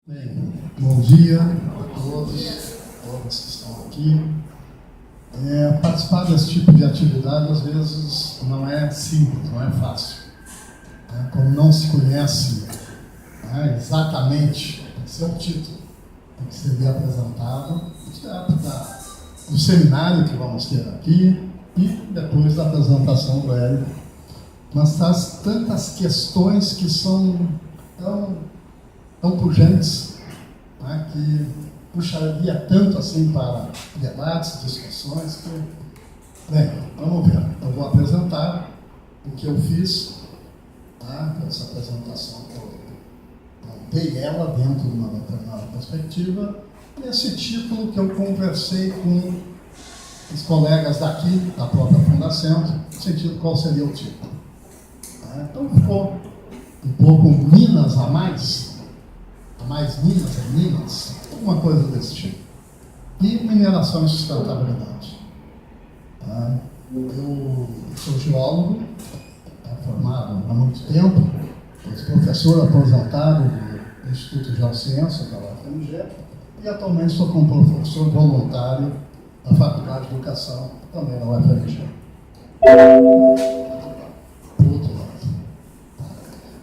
Bem, bom dia a todos que estão aqui. Participar desse tipo de atividade às vezes não é simples, não é fácil. Como não se conhece exatamente o seu título, tem que ser apresentado, do seminário que vamos ter aqui e depois da apresentação do Hélio. Mas traz tantas questões que são tão pujantes, que puxaria tanto assim para debates, discussões, que... Bem, vamos ver. Eu vou apresentar o que eu fiz, essa apresentação que eu montei ela dentro de uma determinada perspectiva, e esse título que eu conversei com os colegas daqui, da própria Fundação, no sentido qual seria o título. Então ficou um pouco Minas a mais Minas é Minas, alguma coisa desse tipo. E mineração e sustentabilidade. Eu sou geólogo, formado há muito tempo, professor aposentado do Instituto de Geociência da UFMG, e atualmente sou como professor voluntário da Faculdade de Educação, também da UFMG.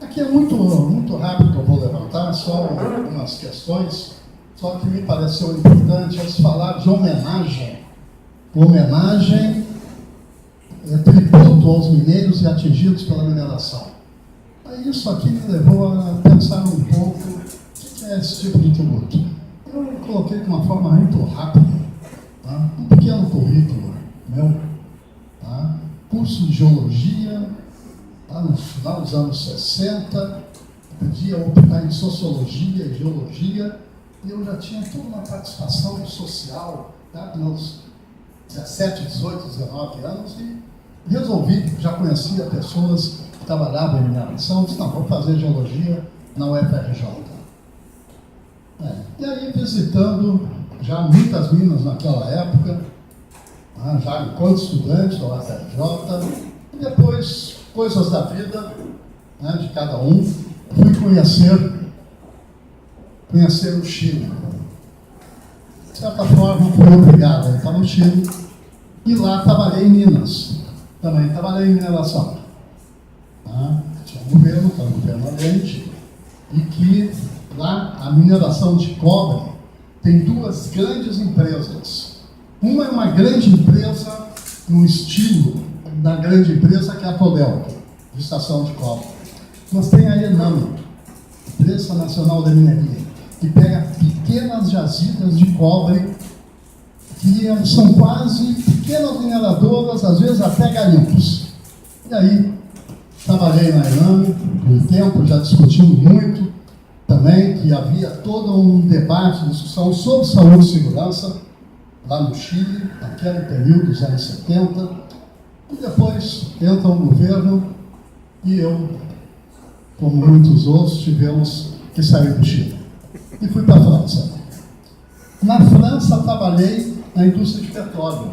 Aqui é muito rápido que eu vou levantar, só algumas questões, só que me pareceu importante falar de homenagem tributo aos mineiros e atingidos pela mineração. Aí isso aqui me levou a pensar um pouco o que é esse tipo de tributo. Eu coloquei de uma forma muito rápida, um pequeno currículo meu, curso de geologia, no final dos anos 60, podia optar em sociologia e geologia, e eu já tinha toda uma participação social, meus 17, 18, 19 anos, e resolvi, já conhecia pessoas que trabalhavam em mineração, disse, não, vou fazer geologia na UFRJ. E aí, visitando já muitas minas naquela época, já enquanto estudante da UFRJ, e depois, coisas da vida, de cada um, fui conhecer o Chile. De certa forma, fui obrigado a ir para o Chile, e lá trabalhei em Minas. Também trabalhei em mineração. Tinha um governo, que era um permanente, e que lá a mineração de cobre tem duas grandes empresas. Uma é uma grande empresa no estilo da grande empresa que é a Codelco, de estação de cobre. Mas tem a ENAM, Empresa Nacional da Mineria, que pega pequenas jazidas de cobre, que são quase pequenas mineradoras, às vezes até garimpos. E aí, trabalhei na ENAM por um tempo, já discutimos muito também, que havia todo um debate, discussão sobre saúde e segurança, lá no Chile, naquele período dos anos 70, e depois entra o governo e eu, como muitos outros, tivemos que sair do Chile. E fui para a França. Na França, trabalhei na indústria de petróleo.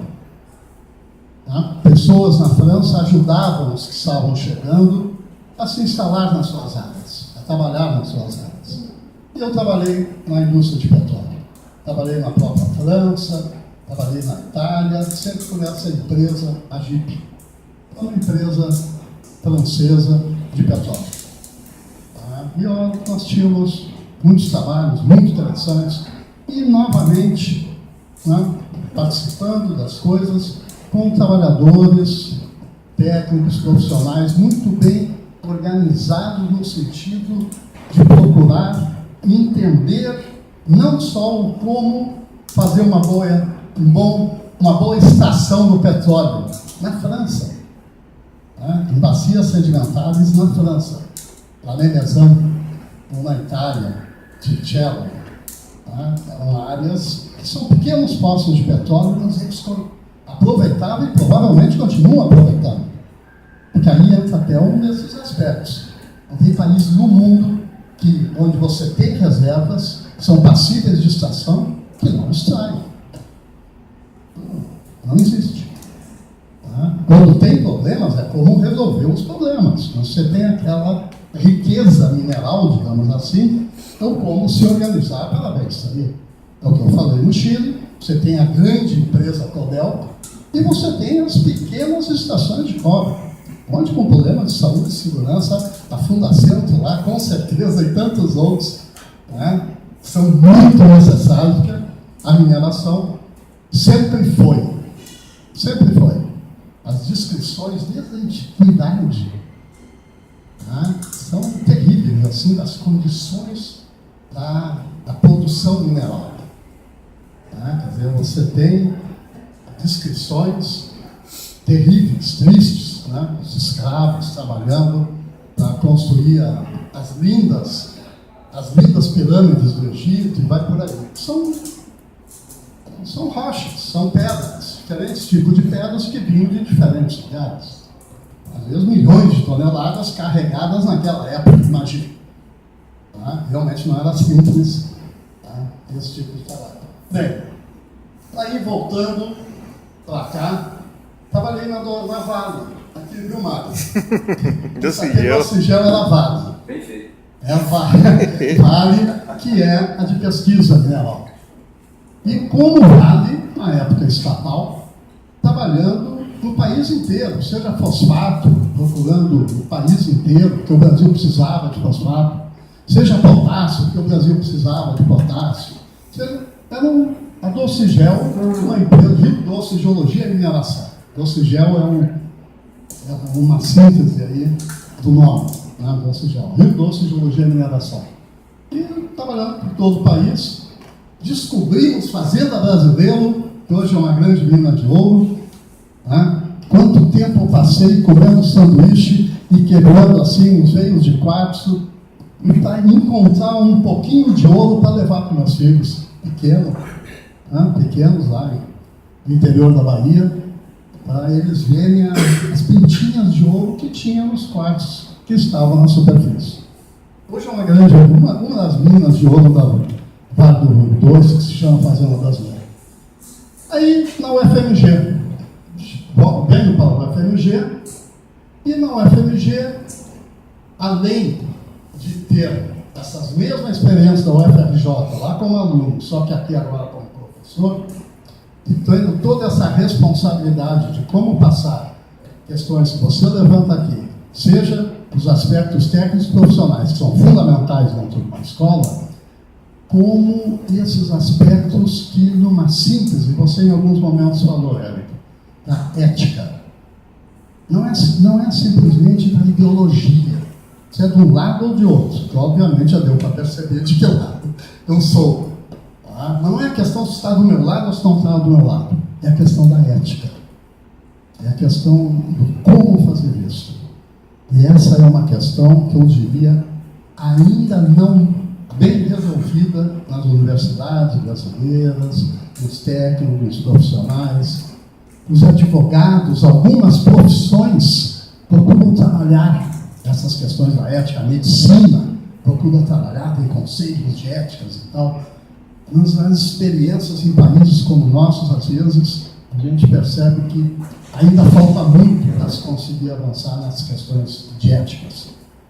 Pessoas na França ajudavam os que estavam chegando a se instalar nas suas áreas, a trabalhar nas suas áreas. E eu trabalhei na indústria de petróleo. Trabalhei na própria França, trabalhei na Itália, sempre com essa empresa, a GIP, uma empresa francesa de petróleo. E nós tínhamos muitos trabalhos muito interessantes e, novamente, participando das coisas com trabalhadores, técnicos, profissionais muito bem organizados no sentido de procurar entender não só o como fazer uma boa extração do petróleo na França, em bacias sedimentares na França, Planemesan, ou na Itália, Tichello, eram áreas que são pequenos poços de petróleo, mas eles aproveitavam e provavelmente continuam aproveitando. Porque aí entra até um desses aspectos. Não tem país no mundo onde você tem reservas, são passíveis de extração, que não extraem. Não existe. Quando tem problemas, é como resolver os problemas. Você tem aquela riqueza mineral, digamos assim, ou como se organizar para bem isso aí. É o que eu falei no Chile, você tem a grande empresa Codelco e você tem as pequenas estações de cobre, onde com problemas de saúde e segurança, a Fundacentro lá, com certeza, e tantos outros, né, são muito necessários, porque a mineração sempre foi. As descrições desde a antiguidade, né, são terríveis, assim, das condições da produção mineral. Né? Quer dizer, você tem descrições terríveis, tristes, né? Os escravos trabalhando para construir as lindas pirâmides do Egito e vai por aí. São rochas, são pedras, diferentes tipos de pedras que vinham de diferentes lugares. Às vezes milhões de toneladas carregadas naquela época, imagina. Tá? Realmente não era simples, tá? Esse tipo de trabalho. Bem, aí voltando para cá, trabalhei na Vale, aqui em Rio Mar. Docigel. Docigel era Vale. Perfeito. É a Vale, que é a de pesquisa mineral. E como Vale, na época estatal, trabalhando no país inteiro, seja fosfato, procurando o país inteiro, porque o Brasil precisava de fosfato, seja potássio, porque o Brasil precisava de potássio. A Docigel, uma empresa de Doce Geologia e Mineração. Docigel é uma síntese aí do nome, né, Docigel, Rio Doce Geologia e Mineração. E trabalhando por todo o país, descobrimos Fazenda Brasileiro, que hoje é uma grande mina de ouro. Né? Quanto tempo eu passei comendo sanduíche e quebrando assim os veios de quartzo para encontrar um pouquinho de ouro para levar para meus filhos pequenos lá no interior da Bahia, para eles verem as pintinhas de ouro que tinha nos quartos que estavam na superfície. Hoje é uma das minas de ouro da Vale do Rio Doce, que se chama Fazenda Brasileira. Aí, na UFMG, venho para a UFMG, e na UFMG, além de ter essas mesmas experiências da UFRJ, lá como aluno, só que aqui agora como professor, e tendo toda essa responsabilidade de como passar questões que você levanta aqui, seja os aspectos técnicos e profissionais, que são fundamentais dentro de uma escola, como esses aspectos que, numa síntese, você em alguns momentos falou, Érico, da ética. Não é simplesmente da ideologia. Se é de um lado ou de outro, que obviamente já deu para perceber de que lado eu sou. Tá? Não é a questão se está do meu lado ou se não está do meu lado. É a questão da ética. É a questão de como fazer isso. E essa é uma questão que eu diria ainda não bem resolvida nas universidades brasileiras, nos técnicos, nos profissionais, os advogados, algumas profissões procuram trabalhar essas questões da ética, a medicina procura trabalhar, tem conselhos de éticas e tal. Nas experiências em países como o nosso, às vezes, a gente percebe que ainda falta muito para se conseguir avançar nas questões de éticas,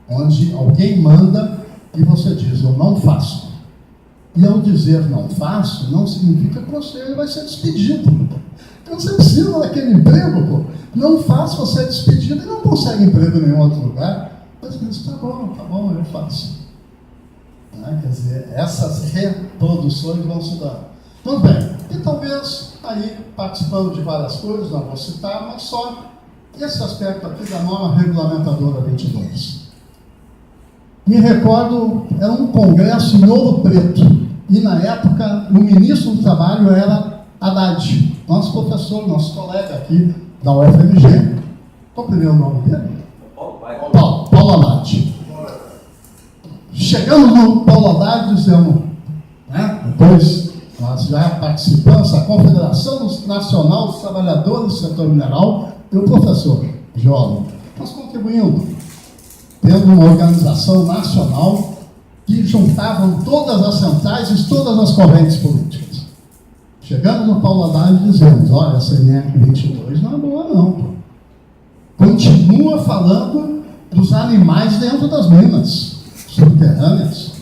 onde alguém manda e você diz, eu não faço. E ao dizer não faço, não significa que você vai ser despedido. Então você precisa daquele emprego, pô. Não faço, você é despedido e não consegue emprego em nenhum outro lugar. Mas diz, tá bom, eu faço. Né? Quer dizer, essas reproduções vão se dar. Tudo bem. E talvez, aí, participando de várias coisas, não vou citar, mas só esse aspecto aqui da norma regulamentadora 22. Me recordo, era um congresso em Ouro Preto, e na época o ministro do Trabalho era Haddad, nosso professor, nosso colega aqui da UFMG. Qual o primeiro nome dele? Paulo Haddad. Chegamos no Paulo Haddad e dizemos, né, depois nós já participamos da Confederação Nacional dos Trabalhadores do Setor Mineral, e o professor geólogo, nós contribuindo, tendo uma organização nacional que juntavam todas as centrais e todas as correntes políticas. Chegamos no Paulo Haddad e dizemos, olha, essa INEC 22 não é boa não. Pô. Continua falando dos animais dentro das minas subterrâneas.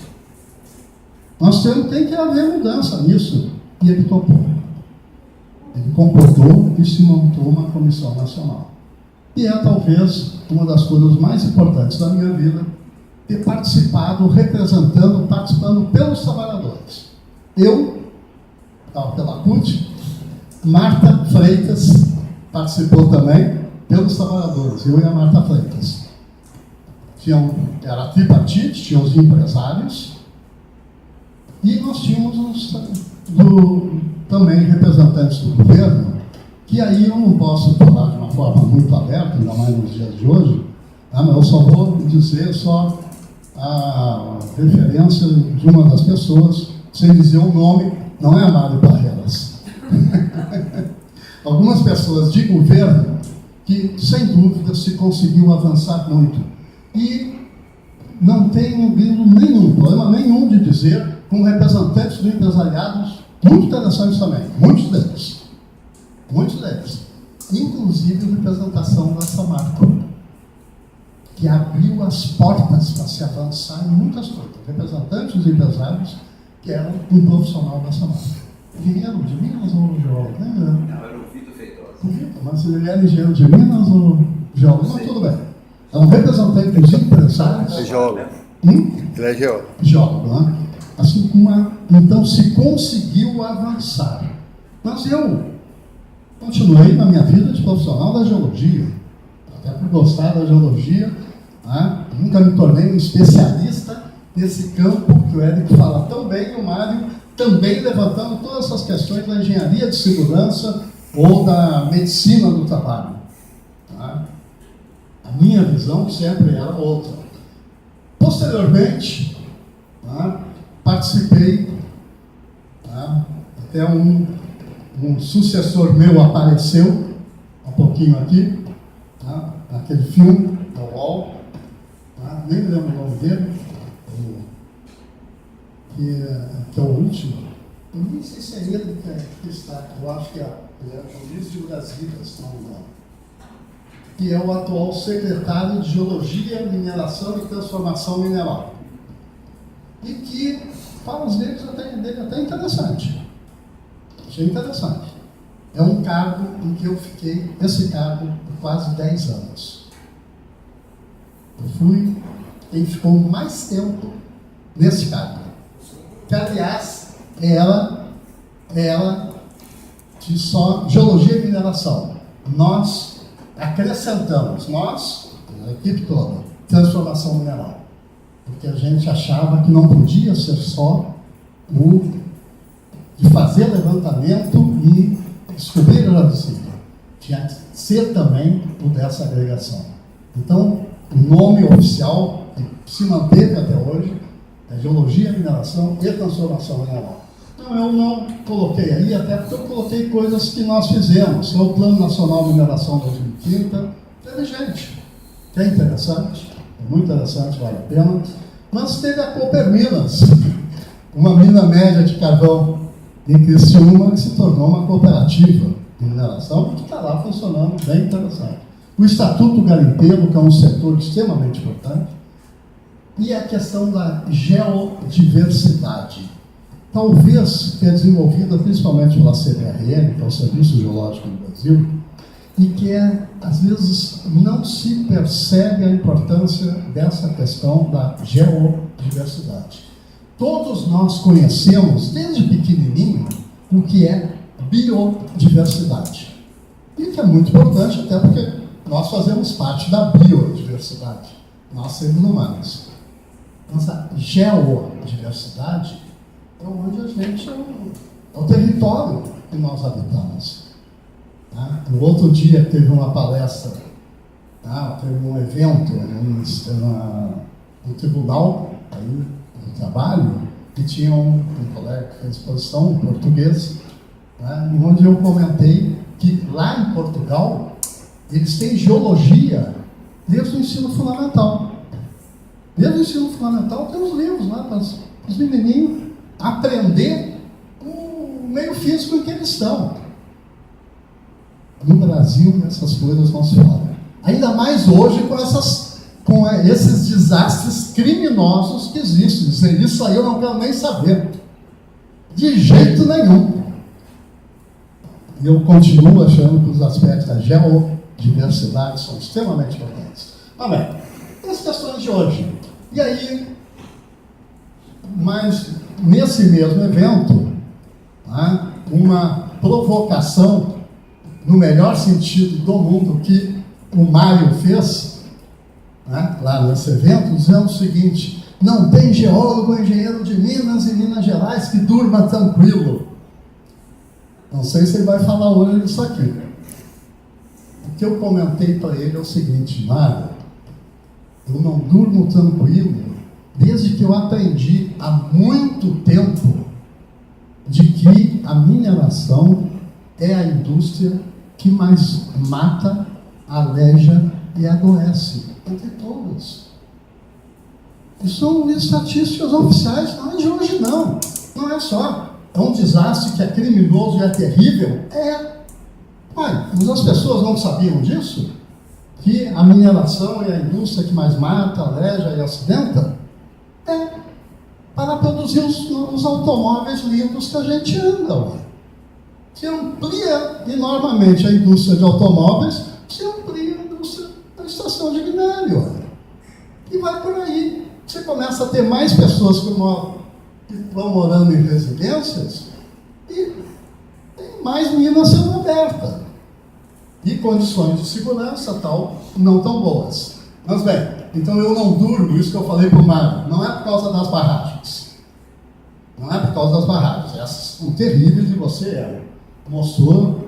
Tem que haver mudança nisso. E ele topou. Ele concordou e se montou uma comissão nacional. E é talvez uma das coisas mais importantes da minha vida, ter participado, participando pelos trabalhadores. Eu, estava pela CUT, Marta Freitas participou também pelos trabalhadores, eu e a Marta Freitas. Era tripartite, tinha os empresários, e nós tínhamos também representantes do governo, que aí eu não posso falar de uma forma muito aberta, ainda mais nos dias de hoje, mas eu só vou dizer a referência de uma das pessoas, sem dizer o nome, não é a Mário Barreiras. Algumas pessoas de governo que, sem dúvida, se conseguiu avançar muito. E não tenho problema nenhum de dizer, com representantes do empresariado, muito interessantes também, muitos deles. Inclusive a representação dessa marca, que abriu as portas para se avançar em muitas coisas. Representantes dos empresários que eram um profissional dessa marca. Engenheiro de Minas ou geólogo? Não, era o Vitor Feitosa. O Vitor, mas ele era engenheiro de Minas ou geólogo? Mas tudo bem. É um representante dos empresários. É geólogo. Ele é geólogo. Geólogo, né? Assim como então se conseguiu avançar. Mas eu continuei na minha vida de profissional da geologia, até por gostar da geologia, né? Nunca me tornei um especialista nesse campo que o Érico fala tão bem, e o Mário também levantando todas essas questões da engenharia de segurança ou da medicina do trabalho. Tá? A minha visão sempre era outra. Posteriormente, tá? Participei, tá? Até um sucessor meu apareceu um pouquinho aqui, tá? Naquele filme, da UOL, tá? Nem me lembro o nome dele, que é o último. Eu nem sei se é ele que está aqui, eu acho que é o Luiz de Brasília, se não me engano, que é o atual secretário de Geologia, Mineração e Transformação Mineral. E que fala os dele até interessante. Achei interessante. É um cargo em que eu fiquei, esse cargo, por quase 10 anos. Eu fui quem ficou mais tempo nesse cargo. Que, aliás, ela de só Geologia e Mineração. Nós acrescentamos, a equipe toda, Transformação Mineral. Porque a gente achava que não podia ser só de fazer levantamento e descobrir a geodésia. Tinha que ser também o dessa agregação. Então, o nome oficial, que se manteve até hoje, é Geologia, Mineração e Transformação Mineral. Então, eu não coloquei aí, até porque eu coloquei coisas que nós fizemos. O Plano Nacional de Mineração 2030, teve gente, que é interessante, é muito interessante, vale a pena. Mas teve a Cooper Minas, uma mina média de carvão em Criciúma, que se tornou uma cooperativa de mineração, que está lá funcionando bem interessante. O Estatuto Garimpeiro, que é um setor extremamente importante, e a questão da geodiversidade, talvez que é desenvolvida principalmente pela CBRN, que é o Serviço Geológico do Brasil, e que às vezes não se percebe a importância dessa questão da geodiversidade. Todos nós conhecemos, desde pequenininho, o que é biodiversidade. E que é muito importante, até porque nós fazemos parte da biodiversidade, nós seres humanos. Mas a geodiversidade é onde a gente é o território que nós habitamos. Tá? No outro dia teve uma palestra, tá? Teve um evento no tribunal aí, do trabalho, que tinha um colega que fez exposição em português, tá? Onde eu comentei que lá em Portugal eles têm geologia desde o ensino fundamental. Desde o ensino fundamental tem os livros lá para os menininhos aprender o meio físico em que eles estão. No Brasil, essas coisas não se falam. Ainda mais hoje com com esses desastres criminosos que existem. Dizer isso aí eu não quero nem saber. De jeito nenhum. E eu continuo achando que os aspectos da geodiversidade são extremamente importantes. Amém. As questões de hoje. E aí, mas nesse mesmo evento, tá, uma provocação, no melhor sentido do mundo, que o Mário fez, né, lá nesse evento, dizendo o seguinte: não tem geólogo ou engenheiro de Minas e Minas Gerais que durma tranquilo. Não sei se ele vai falar hoje disso aqui. O que eu comentei para ele é o seguinte: Mário, eu não durmo tranquilo desde que eu aprendi há muito tempo de que a mineração é a indústria que mais mata, aleja e adoece entre todas. Isso são estatísticas oficiais, não é de hoje não. Não é só. É um desastre que é criminoso e é terrível? É. Mas as pessoas não sabiam disso? Que a mineração é a indústria que mais mata, aleja e acidenta? É. Para produzir os automóveis lindos que a gente anda. Ué. Se amplia enormemente a indústria de automóveis, se amplia a indústria da extração de minério. Ué. E vai por aí. Você começa a ter mais pessoas que vão morando em residências e tem mais minas sendo abertas. E condições de segurança tal não tão boas. Mas bem, então eu não durmo, isso que eu falei para o Mário, não é por causa das barragens. Não é por causa das barragens. Essas são terríveis e você mostrou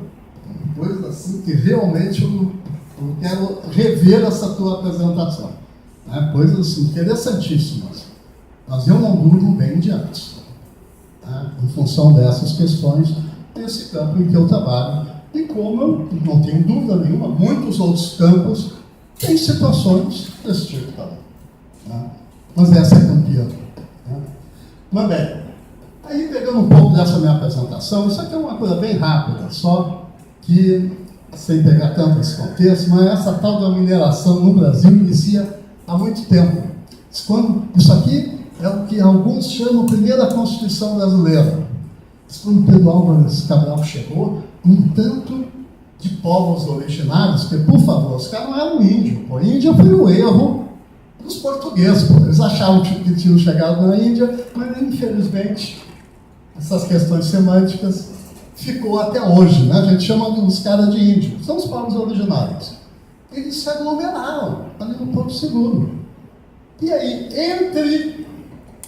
coisas assim que realmente eu quero rever essa tua apresentação. Né? Coisas interessantíssimas. Mas eu não durmo bem diante. Né? Em função dessas questões, nesse campo em que eu trabalho. E como eu não tenho dúvida nenhuma, muitos outros campos têm situações desse tipo também. Né? Mas essa é campeã. Né? Mas bem, aí pegando um pouco dessa minha apresentação, isso aqui é uma coisa bem rápida, só que, sem pegar tanto esse contexto, mas essa tal da mineração no Brasil inicia há muito tempo. Isso aqui é o que alguns chamam de primeira Constituição brasileira. Quando Pedro Álvares Cabral chegou, um tanto de povos originários, porque, por favor, os caras não eram índios. A Índia foi o erro dos portugueses. Eles achavam que tinham chegado na Índia, mas, infelizmente, essas questões semânticas ficou até hoje. Né? A gente chama os caras de índios. São os povos originários. Eles se aglomeraram ali no Porto Seguro. E aí, entre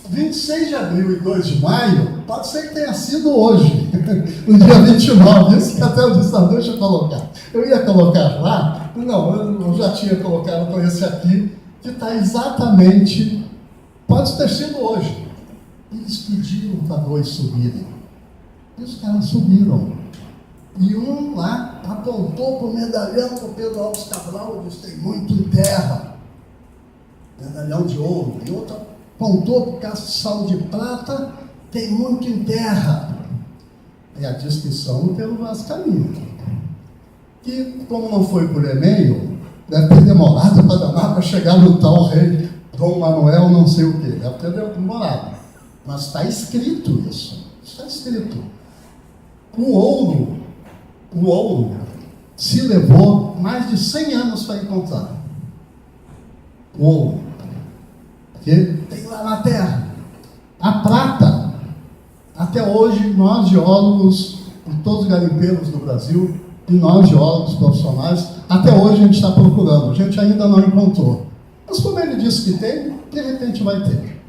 26 de abril e 2 de maio, pode ser que tenha sido hoje, no dia 29, isso que até eu disse, não, deixa eu colocar. Eu ia colocar lá, não, eu já tinha colocado com esse aqui, que está exatamente, pode ter sido hoje. Eles pediram para dois subirem. E os caras subiram. E um lá apontou para o medalhão do Pedro Álvares Cabral e disse: tem muito em terra. Medalhão de ouro. E outro apontou para o castiçal de prata, tem muito em terra. É a descrição pelo Vascaíno. Que, como não foi por e-mail, deve ter demorado para danar para chegar no tal rei Dom Manuel não sei o quê. Deve ter demorado. Mas está escrito isso. Está escrito. O ouro se levou mais de 100 anos para encontrar. O ouro. Que tem lá na terra. A prata, até hoje, nós geólogos, e todos os garimpeiros do Brasil, e nós geólogos profissionais, até hoje a gente está procurando. A gente ainda não encontrou. Mas como ele disse que tem, de repente vai ter.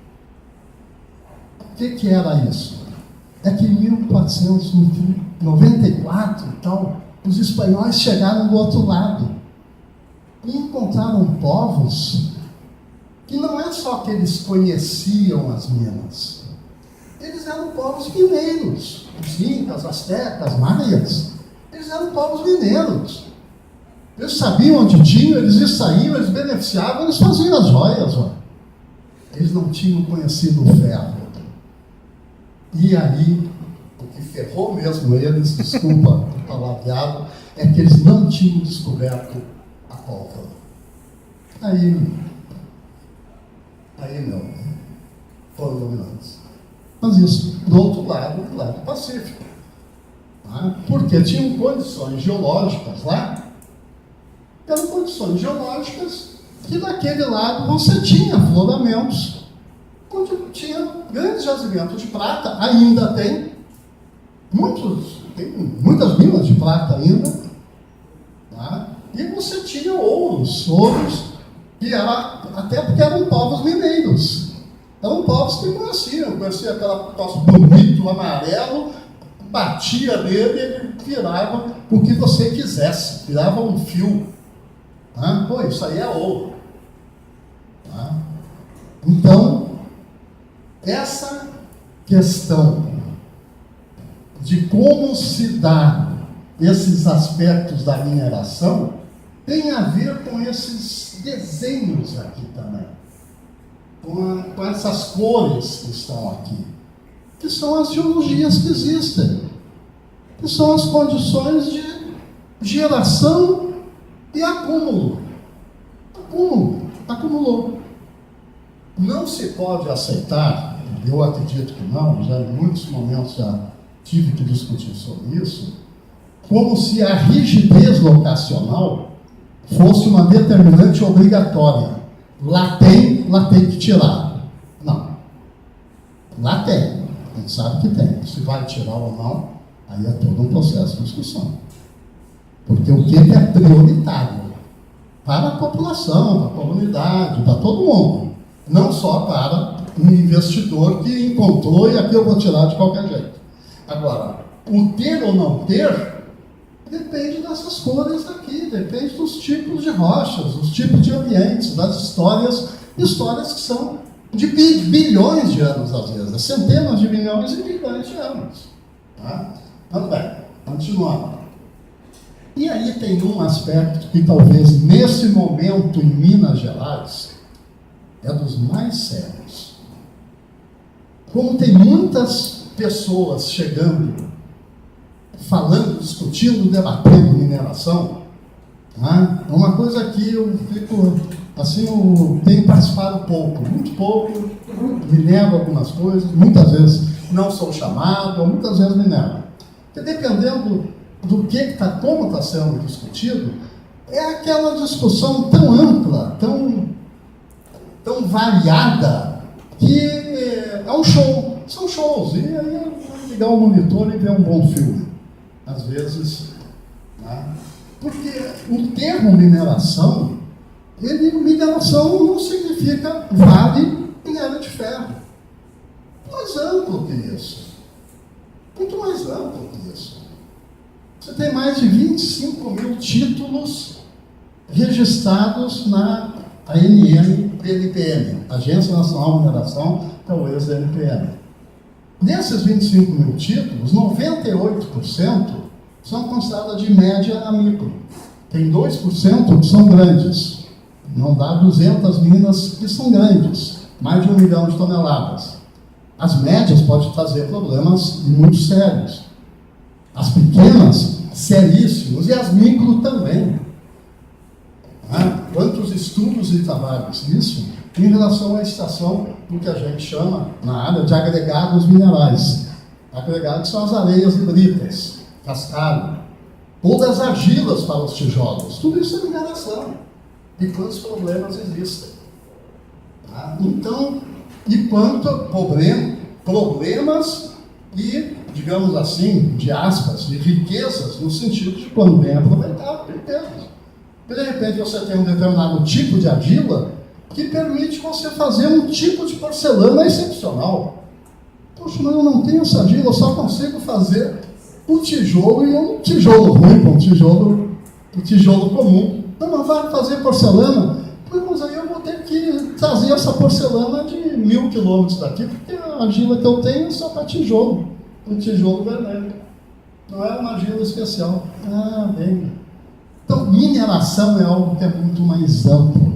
O que era isso? É que em 1494 e tal, os espanhóis chegaram do outro lado e encontraram povos que não é só que eles conheciam as minas, eles eram povos mineiros, os incas, astecas, maias, eles eram povos mineiros. Eles sabiam onde tinham, eles saíam, eles beneficiavam, eles faziam as joias. Ó. Eles não tinham conhecido o ferro. E aí, o que ferrou mesmo eles, desculpa o palavreado, é que eles não tinham descoberto a pólvora. Aí, aí não, foram dominantes. Mas isso do outro lado, do lado do Pacífico. Tá? Porque tinham condições geológicas lá, eram condições geológicas que daquele lado você tinha afloramentos, onde tinha grandes jazimentos de prata, ainda tem muitas minas de prata ainda, tá? E você tinha ouros que até porque eram povos mineiros, eram povos que conheciam aquele troço bonito, amarelo, batia nele e ele virava o que você quisesse, virava um fio. Tá? Pô, isso aí é ouro. Tá? Então, essa questão de como se dá esses aspectos da mineração tem a ver com esses desenhos aqui também, com essas cores que estão aqui, que são as geologias que existem, que são as condições de geração e acúmulo. Acumulou. Não se pode aceitar, eu acredito que não, já em muitos momentos já tive que discutir sobre isso, como se a rigidez locacional fosse uma determinante obrigatória. Lá tem que tirar. Não. Lá tem. A gente sabe que tem. Se vai tirar ou não, aí é todo um processo de discussão. Porque o que é prioritário para a população, para a comunidade, para todo mundo. Não só para um investidor que encontrou e aqui eu vou tirar de qualquer jeito. Agora, o ter ou não ter depende dessas cores aqui, depende dos tipos de rochas, dos tipos de ambientes, das histórias que são de bilhões de anos às vezes, centenas de milhões e bilhões de anos. Tá? Muito bem, continuando. E aí tem um aspecto que talvez nesse momento em Minas Gerais é dos mais sérios. Como tem muitas pessoas chegando, falando, discutindo, debatendo mineração, né? É uma coisa que eu fico, assim, eu tenho participado muito pouco, me nego algumas coisas, muitas vezes não sou chamado, muitas vezes me nego. Porque dependendo do como está sendo discutido, é aquela discussão tão ampla, tão variada, que é um show, são shows, e aí é ligar o monitor e ver um bom filme, às vezes, né? Porque o termo mineração, mineração não significa vale minério de ferro, mais amplo que isso, muito mais amplo que isso. Você tem mais de 25 mil títulos registrados na ANM-BNPM, Agência Nacional de Mineração, que é o ex-NPM. Desses 25 mil títulos, 98% são considerados de média a micro. Tem 2% que são grandes. Não dá 200 minas que são grandes, mais de 1 milhão de toneladas. As médias podem trazer problemas muito sérios. As pequenas, seríssimos, e as micro também. Quantos estudos e trabalhos nisso em relação à extração do que a gente chama na área de agregados minerais. Agregados são as areias híbridas, cascalho, ou das argilas para os tijolos. Tudo isso é mineração. E quantos problemas existem. Então, e quanto problemas e, digamos assim, de aspas, de riquezas, no sentido de quando bem aproveitado, riquezas. De repente você tem um determinado tipo de argila que permite você fazer um tipo de porcelana excepcional. Poxa, mas eu não tenho essa argila, eu só consigo fazer o tijolo, e um tijolo ruim, um tijolo comum. Não vai fazer porcelana? Pois, mas aí eu vou ter que trazer essa porcelana de 1.000 quilômetros daqui, porque a argila que eu tenho é só para tijolo, um tijolo vermelho. Não é uma argila especial. Bem. Então, mineração é algo que é muito mais amplo.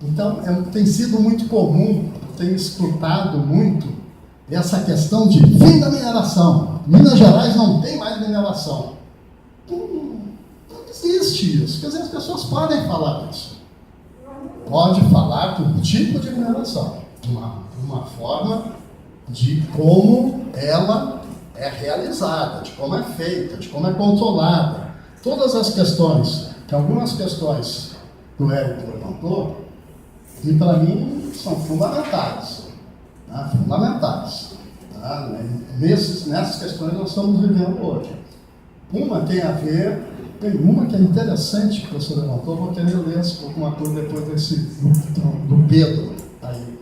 Então, tem sido muito comum, tenho escutado muito essa questão de fim da mineração. Minas Gerais não tem mais mineração. Não existe isso. Quer dizer, as pessoas podem falar isso. pode falar do tipo de mineração, uma forma de como ela é realizada, de como é feita, de como é controlada. Todas as questões, que algumas questões que o Érico levantou, e para mim são fundamentais. Né? Fundamentais. Tá? Nessas questões nós estamos vivendo hoje. Uma tem a ver, tem uma que é interessante que você levantou, vou querer ler alguma coisa depois desse do Pedro. Aí.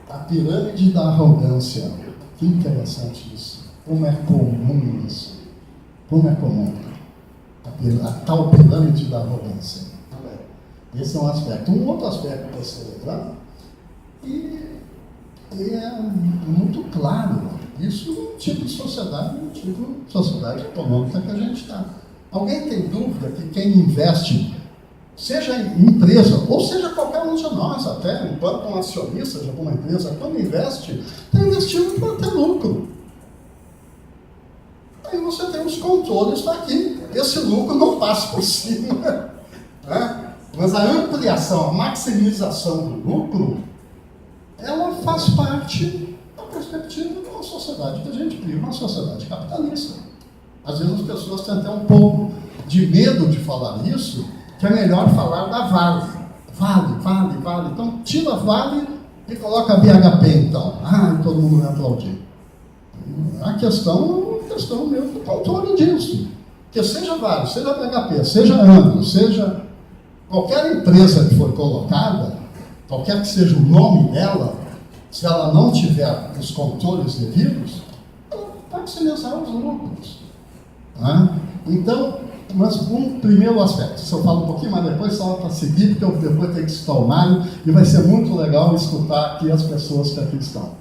A pirâmide da arrogância. Que interessante isso. Como é comum isso. Como é comum. A tal pirâmide da arrogância. Esse é um aspecto. Um outro aspecto para ser lembrado, e é muito claro, isso no tipo de sociedade, no tipo de sociedade econômica que a gente está. Alguém tem dúvida que quem investe, seja em empresa, ou seja qualquer um de nós, até enquanto um acionista de alguma empresa, quando investe, está investindo para ter lucro. Aí você tem os controles daqui. Esse lucro não passa por cima. Né? Mas a ampliação, a maximização do lucro, ela faz parte da perspectiva de uma sociedade que a gente vive, uma sociedade capitalista. Às vezes as pessoas têm até um pouco de medo de falar isso, que é melhor falar da Vale. Vale. Então, tira Vale e coloca a BHP, então. Todo mundo vai aplaudir. A questão é uma questão mesmo do controle disso. Porque seja Vale, seja BHP, seja Anglo, seja qualquer empresa que for colocada, qualquer que seja o nome dela, se ela não tiver os controles devidos, ela vai maximizar os lucros. Né? Então, mas um primeiro aspecto, se eu falo um pouquinho mais depois, só para seguir, porque eu depois tenho que citar o Mário, e vai ser muito legal escutar aqui as pessoas que aqui estão.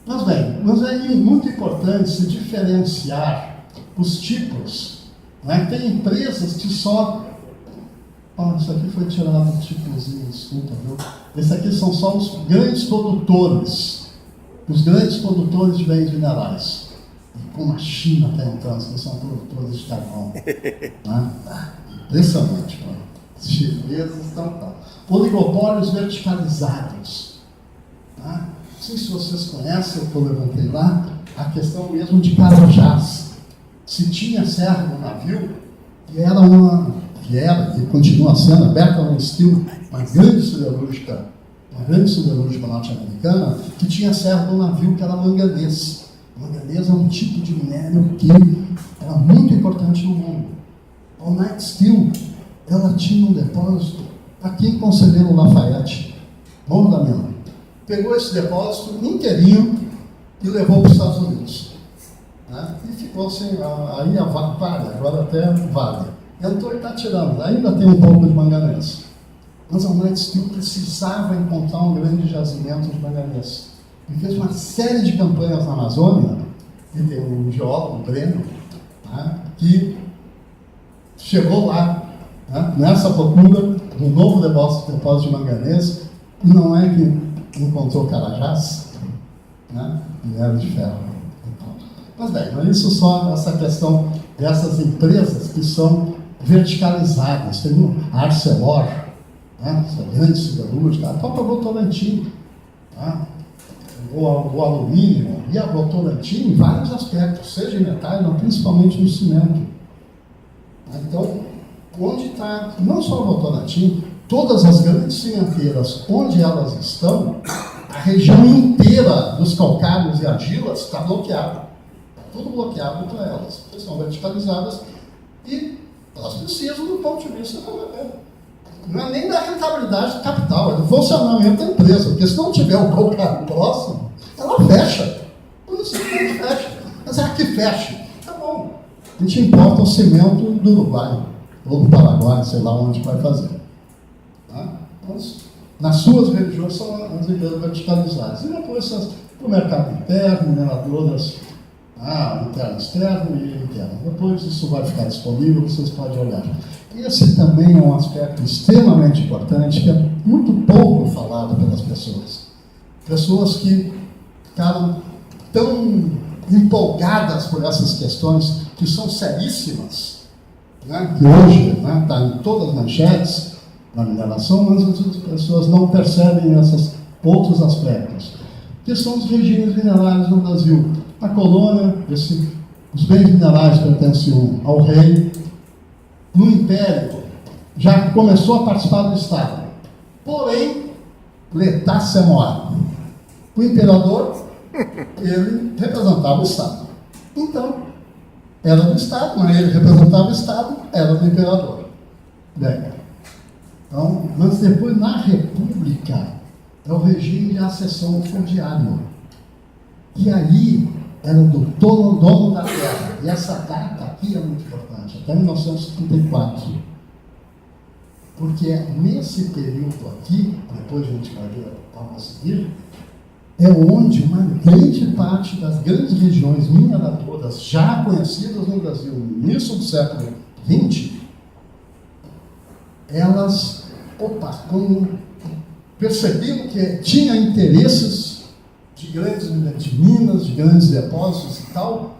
Mas é muito importante se diferenciar os tipos. Né? Tem empresas que só... isso aqui foi tirado do tipozinho, desculpa, viu? Esse aqui são só os grandes produtores. Os grandes produtores de bens minerais. E como a China está entrando, que são produtores de carvão. Né? Impressionante, mano. Os chineses estão... Oligopólios verticalizados. Né? Não sei se vocês conhecem, eu levantei lá, a questão mesmo de Carajás. Se tinha serra no navio, e era e continua sendo, a Bethlehem Steel, uma grande siderúrgica norte-americana, que tinha serra no navio, que era manganês. Manganês é um tipo de minério que era muito importante no mundo. A Knight Steel, ela tinha um depósito aqui em Conselheiro Lafayette, Morro da Mena. Pegou esse depósito inteirinho e levou para os Estados Unidos. Né? E ficou assim, aí a Vale, agora até Vale. Entrou e está tirando, ainda tem um pouco de manganês. Mas a Knight Steel precisava encontrar um grande jazimento de manganês. E fez uma série de campanhas na Amazônia, e tem um geólogo, um Breno, né, que chegou lá, né, nessa procura do novo depósito de manganês, e não é que encontrou Carajás, né, minério de ferro. Mas bem, isso só essa questão dessas empresas que são verticalizadas. Tem a Arcelor, né, essa grande siderúrgica, a própria Votorantim, tá? o alumínio e a Votorantim em vários aspectos, seja em metais, mas principalmente no cimento. Então, onde está, não só a Votorantim, todas as grandes cimenteiras, onde elas estão, a região inteira dos calcários e argilas está bloqueada. Está tudo bloqueado para elas, porque são verticalizadas e elas precisam do ponto de vista não é nem da rentabilidade do capital, é do funcionamento da empresa, porque se não tiver o calcário próximo, ela fecha. Por isso que ela fecha. Mas é que fecha. Tá bom. A gente importa o cimento do Uruguai, ou do Paraguai, sei lá onde vai fazer. Tá? Mas, nas suas regiões são as empresas verticalizadas. E depois para o mercado interno, mineradoras, interno, externo e interno. Depois isso vai ficar disponível, vocês podem olhar. Esse também é um aspecto extremamente importante, que é muito pouco falado pelas pessoas. Pessoas que ficaram tão empolgadas por essas questões, que são seríssimas, né? Que hoje está em todas as manchetes, na mineração, mas as pessoas não percebem esses outros aspectos, que são os regimes minerários no Brasil. Na colônia, os bens minerais pertenciam ao rei. No Império, já começou a participar do Estado. Porém, l'État c'est moi. O imperador, ele representava o Estado. Então, era do Estado, mas ele representava o Estado, era do imperador. Bem, então, mas depois, na República, é o regime de acessão fundiária. E aí, era do dono da terra. E essa data aqui é muito importante, até 1934. Porque nesse período aqui, depois a gente vai ver a seguir, é onde uma grande parte das grandes regiões mineradoras já conhecidas no Brasil no início do século XX, elas, percebiam que tinha interesses de grandes minas, de grandes depósitos e tal,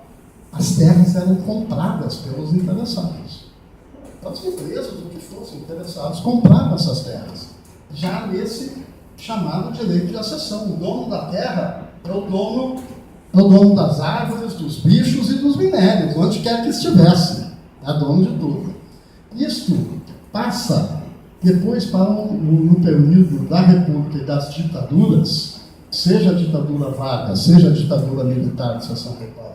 as terras eram compradas pelos interessados. As empresas, o que fossem interessados, compravam essas terras. Já nesse chamado direito de acessão. O dono da terra é o dono das árvores, dos bichos e dos minérios, onde quer que estivesse. É dono de tudo. Isto passa depois para no período da República e das ditaduras, seja a ditadura Vargas, seja a ditadura militar de 64,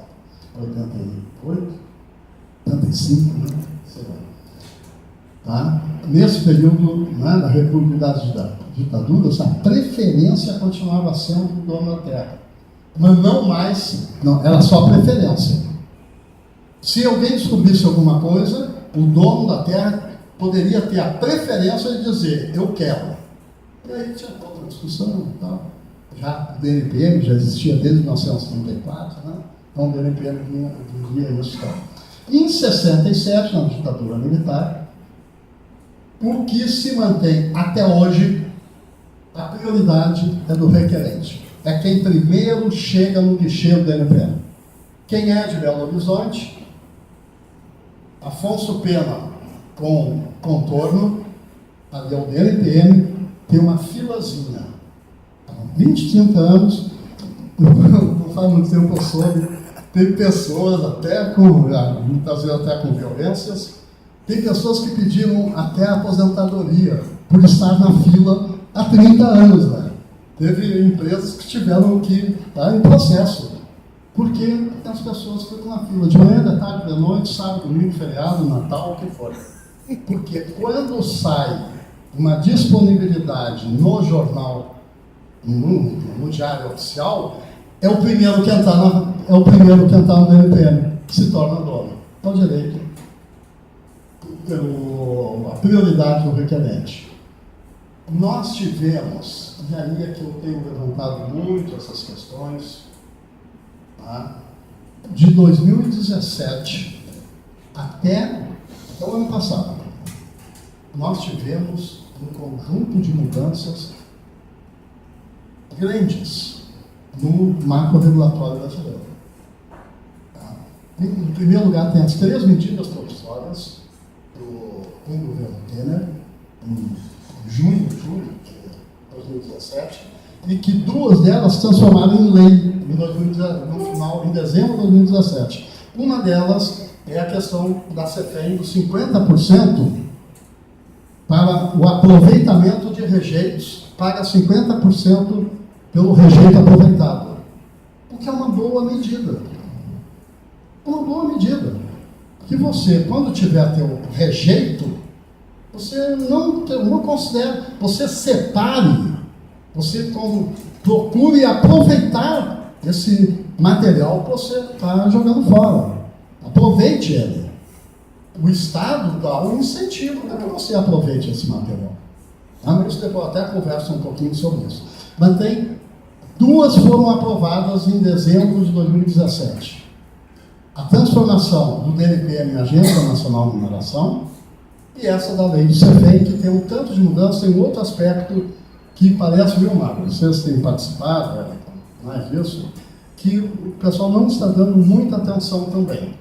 88, 85, né? Sei lá. Tá? Nesse período, né, da República e das ditaduras, a preferência continuava sendo do dono da terra. Mas não mais, não, era só preferência. Se alguém descobrisse alguma coisa, o dono da terra poderia ter a preferência de dizer, eu quero. E aí tinha toda uma discussão e tal. Já o DNPM já existia desde 1934, né? Então o DNPM via isso e tal. Em 67, na ditadura militar, o que se mantém até hoje, a prioridade é do requerente. É quem primeiro chega no guichê do DNPM. Quem é de Belo Horizonte, Afonso Pena com contorno, ali é o DNPM, tem uma filazinha. Há 20, 30 anos, não faz muito tempo eu soube, tem pessoas até muitas vezes até com violências, tem pessoas que pediram até aposentadoria por estar na fila há 30 anos, né? Teve empresas que tiveram que estar em processo, porque as pessoas ficam na fila de manhã, de tarde, de noite, sábado, domingo, feriado, Natal, o que for. Porque quando sai uma disponibilidade no jornal, no diário oficial, é o primeiro que entrar no DNPM, que se torna dono. É o direito, a prioridade do requerente. Nós tivemos, e aí é que eu tenho levantado muito essas questões, tá? De 2017 até o ano passado, nós tivemos um conjunto de mudanças grandes no marco regulatório brasileiro. Tá? Em primeiro lugar, tem as 3 medidas provisórias do governo Temer, em julho de 2017, e que 2 delas se transformaram em lei em dezembro de 2017. Uma delas é a questão da CEFEM dos 50% para o aproveitamento de rejeitos, paga 50% pelo rejeito aproveitado. O que é uma boa medida. Uma boa medida. Que você, quando tiver teu rejeito, você não considere, você separe, você procure aproveitar esse material que você está jogando fora. Aproveite ele. O Estado dá um incentivo para que você aproveite esse material. Mas depois até conversa um pouquinho sobre isso. Mas tem 2 foram aprovadas em dezembro de 2017. A transformação do DNPM em Agência Nacional de Mineração e essa da lei do CEFEM, que tem um tanto de mudança, tem um outro aspecto que parece, viu, Marco? Vocês têm participado, mais disso, que o pessoal não está dando muita atenção também.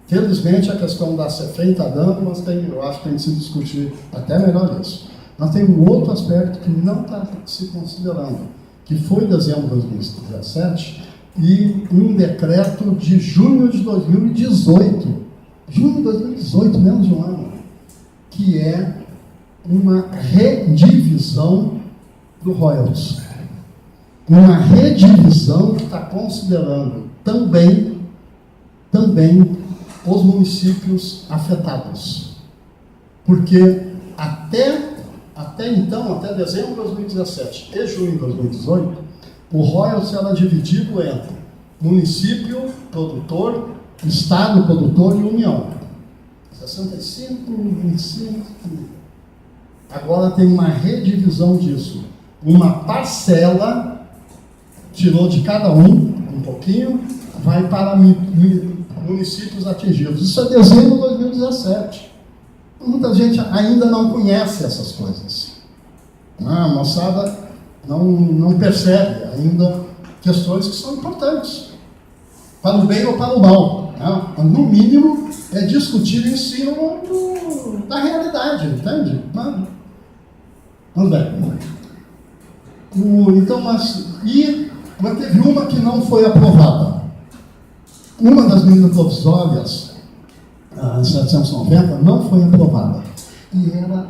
Felizmente, a questão da CEFEM está dando, mas eu acho que tem que se discutir até melhor isso. Mas tem um outro aspecto que não está se considerando, que foi dezembro de 2017 e um decreto de junho de 2018, menos de um ano, que é uma redivisão do royalties. Uma redivisão que está considerando também os municípios afetados. Porque até então, até dezembro de 2017 e junho de 2018, o royalties era dividido entre município, produtor, estado, produtor e união. 65, 25... Agora tem uma redivisão disso. Uma parcela tirou de cada um pouquinho, vai para municípios atingidos. Isso é dezembro de 2017. Muita gente ainda não conhece essas coisas. A moçada não percebe ainda questões que são importantes, para o bem ou para o mal. No mínimo, é discutir o ensino da realidade, entende? Vamos bem. Mas teve uma que não foi aprovada. Uma das medidas provisórias, a 790, não foi aprovada. E era,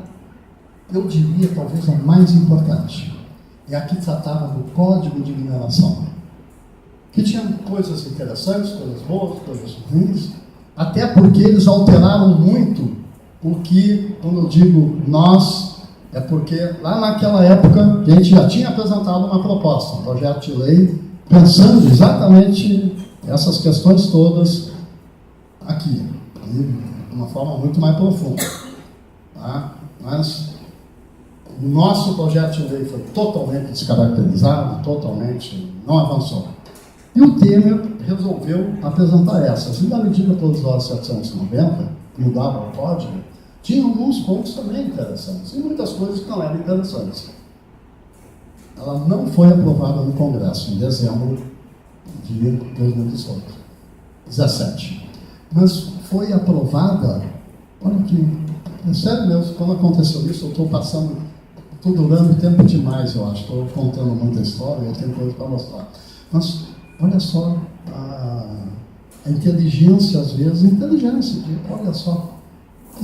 eu diria, talvez a mais importante. É a que tratava do Código de Mineração. Que tinha coisas interessantes, coisas boas, coisas ruins, até porque eles alteraram muito o que, quando eu digo nós, é porque lá naquela época a gente já tinha apresentado uma proposta, um projeto de lei, pensando exatamente essas questões todas aqui, de uma forma muito mais profunda. Tá? Mas o nosso projeto de lei foi totalmente descaracterizado, totalmente não avançou. E o Temer resolveu apresentar essas. E na medida provisória 790, que mudava o código, tinha alguns pontos também interessantes, e muitas coisas que não eram interessantes. Ela não foi aprovada no Congresso em dezembro de 2017. Mas foi aprovada, olha que, é sério mesmo, quando aconteceu isso, eu estou durando tempo demais, eu acho, estou contando muita história, eu tenho coisa para mostrar. Mas, olha só, a inteligência, às vezes, olha só,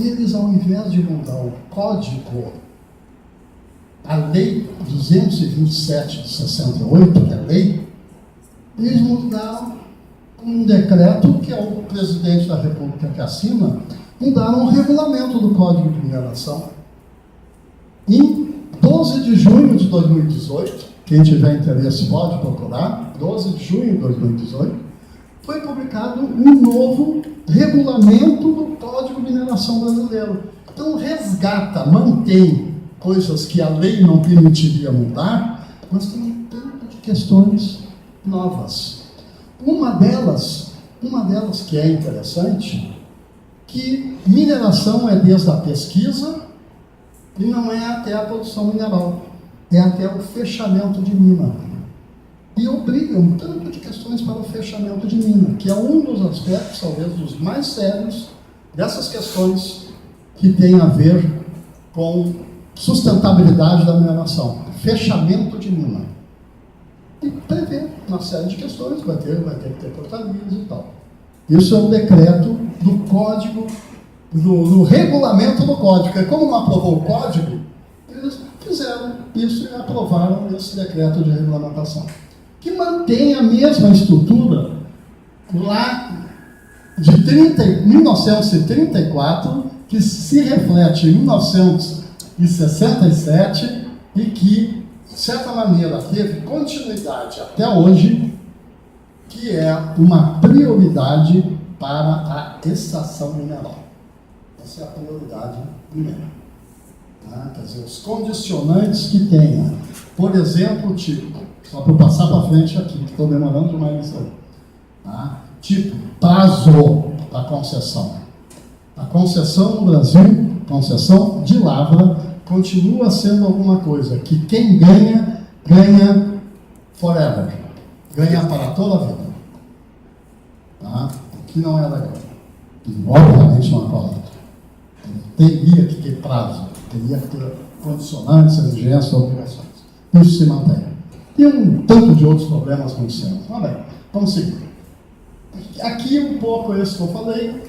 eles, ao invés de mudar o código, a lei 227 de 68, que é a lei, eles mudaram um decreto, que é o presidente da República que assina, mudaram o regulamento do Código de Mineração. Em 12 de junho de 2018, quem tiver interesse pode procurar, 12 de junho de 2018, foi publicado um novo regulamento do Código de Mineração brasileiro. Então resgata, mantém coisas que a lei não permitiria mudar, mas tem um tanto de questões novas. Uma delas que é interessante, que mineração é desde a pesquisa e não é até a produção mineral, é até o fechamento de mina. E obriga um tanto de questões para o fechamento de mina, que é um dos aspectos, talvez, dos mais sérios dessas questões que tem a ver com sustentabilidade da mineração. Fechamento de mina. E prevê uma série de questões, vai ter que ter portarias e tal. Isso é um decreto do código, do regulamento do código. E como não aprovou o código, eles fizeram isso e aprovaram esse decreto de regulamentação, que mantém a mesma estrutura lá de 1934, que se reflete em 1967 e que, de certa maneira, teve continuidade até hoje, que é uma prioridade para a extração mineral. Essa é a prioridade primeira. Quer dizer, os condicionantes que tenha, por exemplo, tipo, só para eu passar para frente aqui, que estou demorando demais isso aí. Tipo, prazo da concessão. A concessão no Brasil, concessão de lavra, continua sendo alguma coisa que quem ganha, ganha forever. Ganha para toda a vida. Que não é legal. E, obviamente, não acolado. Teria que ter prazo, teria que ter condicionantes, exigências, obrigações. Isso se mantém. E um tanto de outros problemas muito sérios. Mas bem, vamos seguir. Aqui um pouco isso que eu falei.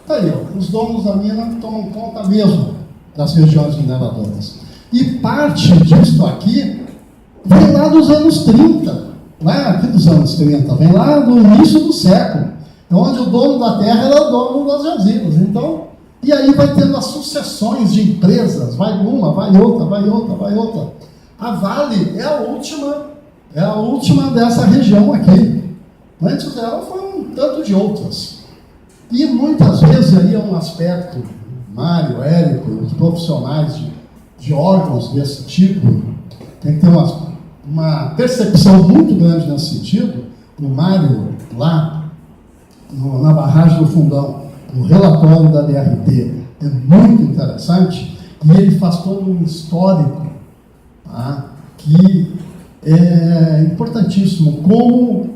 Está aí, ó, os donos da mina tomam conta mesmo das regiões mineradoras. E parte disso aqui vem lá dos anos 30. Lá aqui dos anos 30, vem lá do início do século, onde o dono da terra era o dono das jazidas. Então, e aí vai tendo as sucessões de empresas, vai uma, vai outra, vai outra, vai outra. A Vale é a última dessa região aqui. Antes dela foi um tanto de outras. E muitas vezes aí é um aspecto, Mário, Érico, os profissionais de órgãos desse tipo, tem que ter uma percepção muito grande nesse sentido. O Mário, lá na barragem do Fundão, no relatório da DRT, é muito interessante, e ele faz todo um histórico, tá, que é importantíssimo, como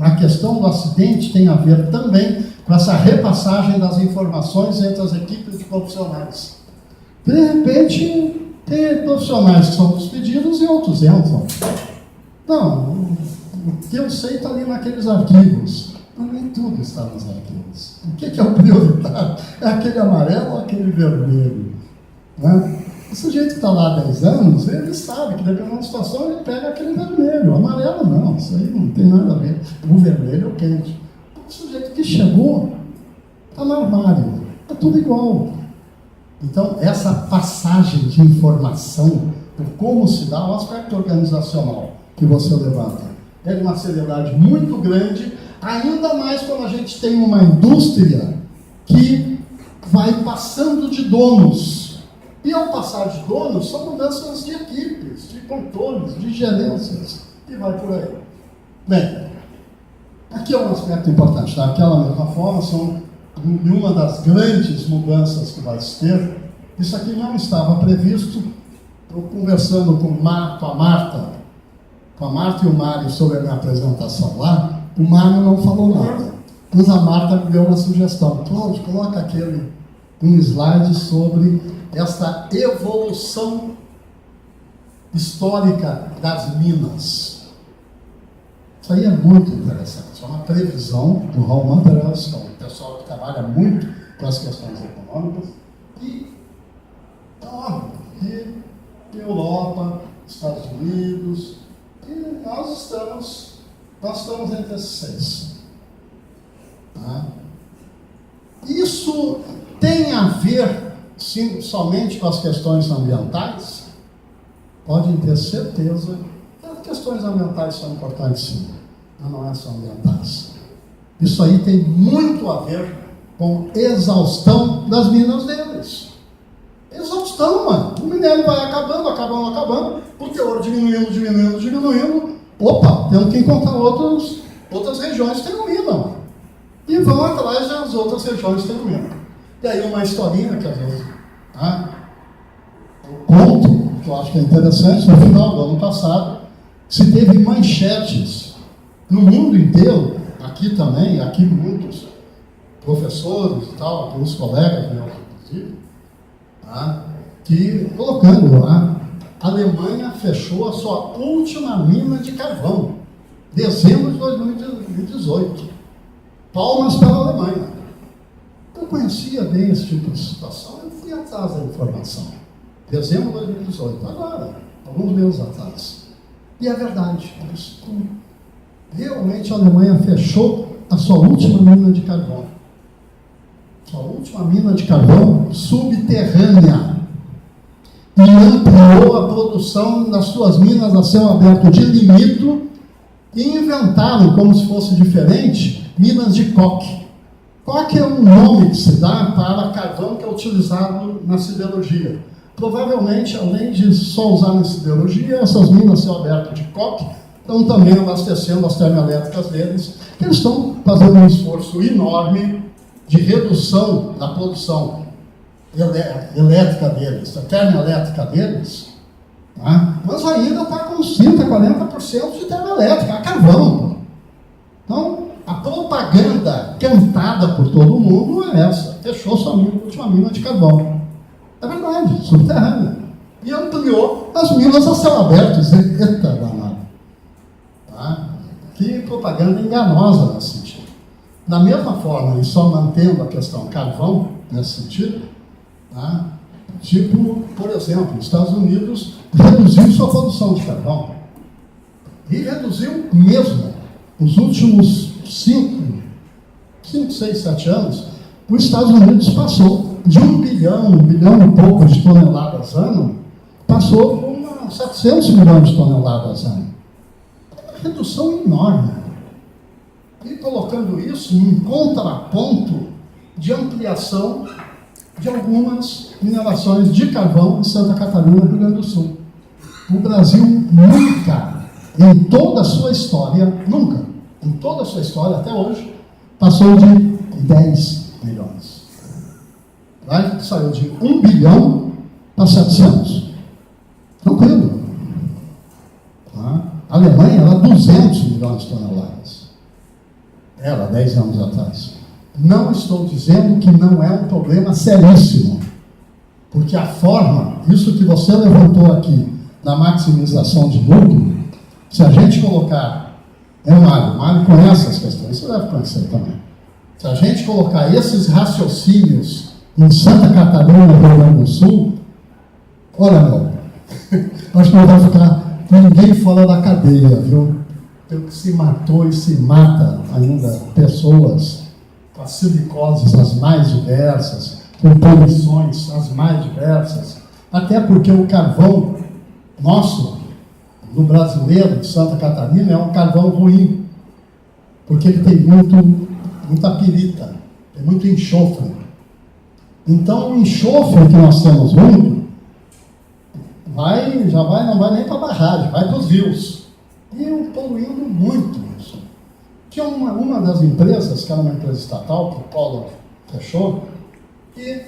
a questão do acidente tem a ver também com essa repassagem das informações entre as equipes de profissionais. De repente, tem profissionais que são despedidos e outros entram. Não, o que eu sei está ali naqueles arquivos. Mas nem tudo está nos arquivos. O que é o prioritário? É aquele amarelo ou aquele vermelho? Né? O sujeito que está lá há 10 anos, ele sabe que dependendo da situação ele pega aquele vermelho. O amarelo não, isso aí não tem nada a ver. O vermelho é o quente. O sujeito que chegou está no armário. É tudo igual. Então, essa passagem de informação, por como se dá o aspecto organizacional que você levanta, é de uma seriedade muito grande, ainda mais quando a gente tem uma indústria que vai passando de donos. E ao passar de donos, são mudanças de equipes, de controles, de gerências, e vai por aí. Bem, aqui é um aspecto importante, tá? Daquela mesma forma, e uma das grandes mudanças que vai se ter, isso aqui não estava previsto. Estou conversando com a Marta e o Mário sobre a minha apresentação lá. O Mário não falou nada, mas a Marta me deu uma sugestão. Cláudio, coloca um slide sobre essa evolução histórica das minas. Isso aí é muito interessante. É uma previsão do Raul Manteros, que é um pessoal que trabalha muito com as questões econômicas, e Europa, Estados Unidos, e nós estamos entre esses 6. Tá? Isso tem a ver, sim, somente com as questões ambientais? Podem ter certeza que as questões ambientais são importantes, sim, mas não é só ambientais. Isso aí tem muito a ver com exaustão das minas deles. Exaustão, mano. O minério vai acabando, o teor diminuindo. Opa, temos que encontrar outras regiões que têm mina, mano. E vão atrás das outras regiões que têm mina. E aí uma historinha que às vezes, eu conto, que eu acho que é interessante, no final do ano passado, se teve manchetes no mundo inteiro, aqui também, aqui muitos professores e tal, alguns colegas meus, inclusive, que colocando lá, a Alemanha fechou a sua última mina de carvão, dezembro de 2018. Palmas para a Alemanha. Eu conhecia bem esse tipo de situação, eu fui atrás da informação. Dezembro de 2018, agora, alguns meses atrás. E é verdade, realmente a Alemanha fechou a sua última mina de carvão. Sua última mina de carvão subterrânea. E ampliou a produção das suas minas a céu aberto de lignito e inventaram, como se fosse diferente, minas de coque. Coque é um nome que se dá para carvão que é utilizado na siderurgia. Provavelmente, além de só usar na siderurgia, essas minas a céu aberto de coque estão também abastecendo as termoelétricas deles, que eles estão fazendo um esforço enorme de redução da produção elétrica deles, a termoelétrica deles, tá? Mas ainda está com 30%, 40% de termoelétrica, a carvão. Então, a propaganda cantada por todo mundo é essa: fechou sua última mina de carvão. É verdade, subterrânea. E ampliou as minas a céu aberto. Eita, danado. Tá? Que propaganda enganosa nesse sentido. Da mesma forma, e só mantendo a questão carvão, nesse sentido, tá? Tipo, por exemplo, os Estados Unidos reduziu sua produção de carvão. E reduziu mesmo. Nos últimos 5, 6, 7 anos, os Estados Unidos passou de 1 bilhão e pouco de toneladas ano, passou por 700 milhões de toneladas ano. Uma redução enorme. E colocando isso em contraponto de ampliação de algumas minerações de carvão em Santa Catarina e Rio Grande do Sul. O Brasil nunca, em toda a sua história, em toda a sua história até hoje, passou de 10 milhões. Right? Saiu de 1 bilhão para 700. Tranquilo. Tá? A Alemanha era 200 milhões de toneladas. Era 10 anos atrás. Não estou dizendo que não é um problema seríssimo, porque a forma, isso que você levantou aqui, na maximização de lucro, se a gente colocar, o Mário conhece as questões, você deve conhecer também. Se a gente colocar esses raciocínios em Santa Catarina e Rio Grande do Sul, olha, meu, acho que não vai ficar ninguém fora da cadeia, viu? Pelo que se matou e se mata ainda pessoas com as silicoses as mais diversas, com poluições as mais diversas, até porque o carvão nosso, do brasileiro de Santa Catarina, é um carvão ruim, porque ele tem muita pirita, tem muito enxofre. Então o enxofre que nós temos muito, não vai nem para a barragem, vai para os rios. E poluindo muito isso. Tinha uma das empresas, que era uma empresa estatal, que o Collor fechou, e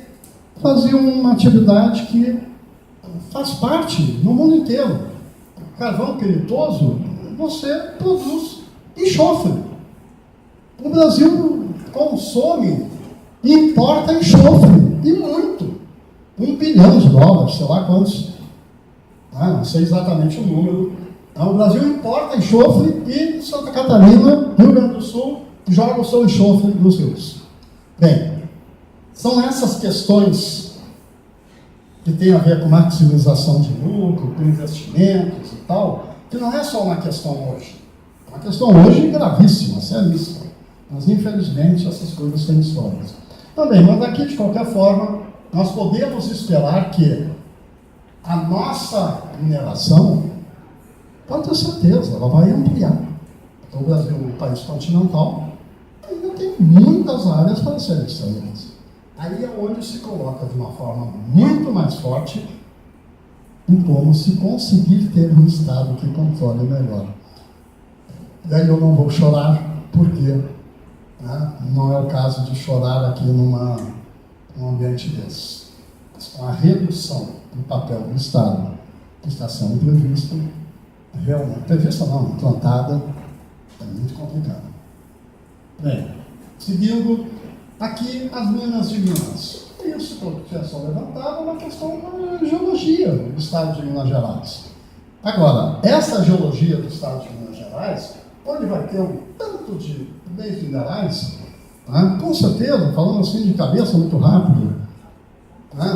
fazia uma atividade que faz parte no mundo inteiro. Carvão piritoso, você produz enxofre. O Brasil consome e importa enxofre, e muito. $1 bilhão, sei lá quantos. Não sei exatamente o número. O Brasil importa enxofre e Santa Catarina, Rio Grande do Sul, joga o seu enxofre nos rios. Bem, são essas questões que têm a ver com maximização de lucro, com investimentos e tal, que não é só uma questão hoje. É uma questão hoje gravíssima, seríssima. Mas, infelizmente, essas coisas têm histórias. Também, mas aqui, de qualquer forma, nós podemos esperar que a nossa mineração, pode ter certeza, ela vai ampliar. Então, o Brasil é um país continental, ainda tem muitas áreas para serem extraídas. Aí é onde se coloca de uma forma muito mais forte em como se conseguir ter um Estado que controle melhor. Daí eu não vou chorar, porque não é o caso de chorar aqui num ambiente desse. Mas com a redução do papel do Estado que está sendo prevista, realmente, prevista não, implantada, é muito complicado. Bem, seguindo, aqui as minas de Minas. Isso que eu tinha só levantado é uma questão da geologia do estado de Minas Gerais. Agora, essa geologia do estado de Minas Gerais, onde vai ter um tanto de bens minerais, com certeza, falando assim de cabeça muito rápido,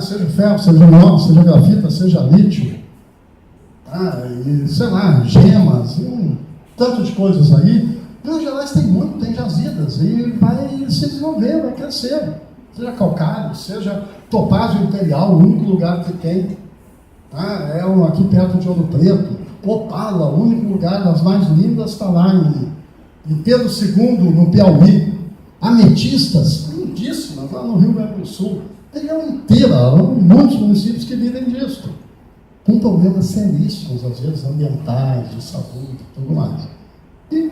seja ferro, seja minério, seja grafita, seja lítio, e, sei lá, gemas, um tanto de coisas aí. Minas Gerais tem muito, tem jazidas, e vai se desenvolver, vai crescer. Seja calcário, seja topázio imperial, o único lugar que tem. Aqui perto de Ouro Preto. Opala, o único lugar das mais lindas, está lá em Pedro II, no Piauí. Ametistas, lindíssimas, lá no Rio Grande do Sul. Região inteira, muitos municípios que vivem disso. Com problemas seríssimos, às vezes, ambientais, de saúde, tudo mais. E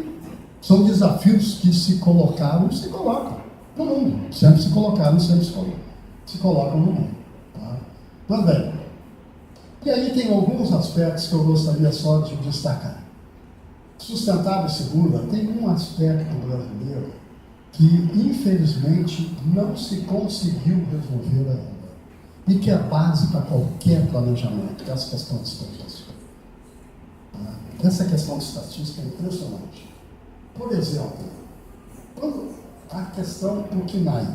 são desafios que se colocaram e se colocam no mundo. Sempre se colocaram e sempre se colocam no mundo. Mas bem, e aí tem alguns aspectos que eu gostaria só de destacar. Sustentável e segura tem um aspecto brasileiro que, infelizmente, não se conseguiu resolver ainda. E que é base para qualquer planejamento, que é essa questão de estatística. Essa questão de estatística é impressionante. Por exemplo, quando a questão do CNAE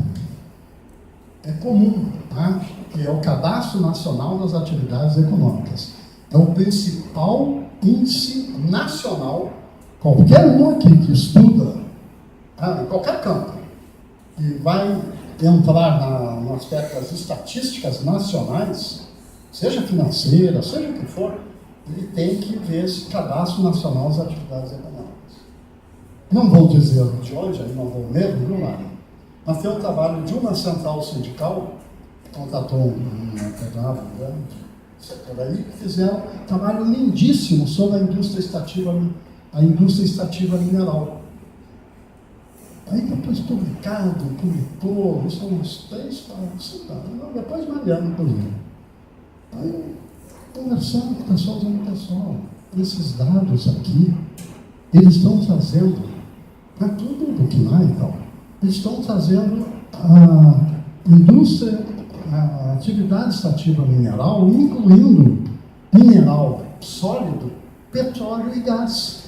é comum, tá? Que é o Cadastro Nacional das Atividades Econômicas. É o principal índice nacional, qualquer um aqui que estuda, em qualquer campo, e vai entrar no aspecto das estatísticas nacionais, seja financeira, seja o que for, ele tem que ver esse Cadastro Nacional das Atividades Econômicas. Não vou dizer de onde, aí não vou mesmo, viu, Mário? Mas tem um trabalho de uma central sindical, que contratou um grande setor aí, que fizeram um trabalho lindíssimo sobre a indústria extrativa mineral. Aí depois publicou, isso uns 3, 4, depois Mariana comigo. Aí, conversando com o pessoal, dizendo, pessoal, esses dados aqui, eles estão trazendo, para tudo do CNAE e tal, eles estão trazendo a indústria, a atividade extrativa mineral, incluindo mineral sólido, petróleo e gás,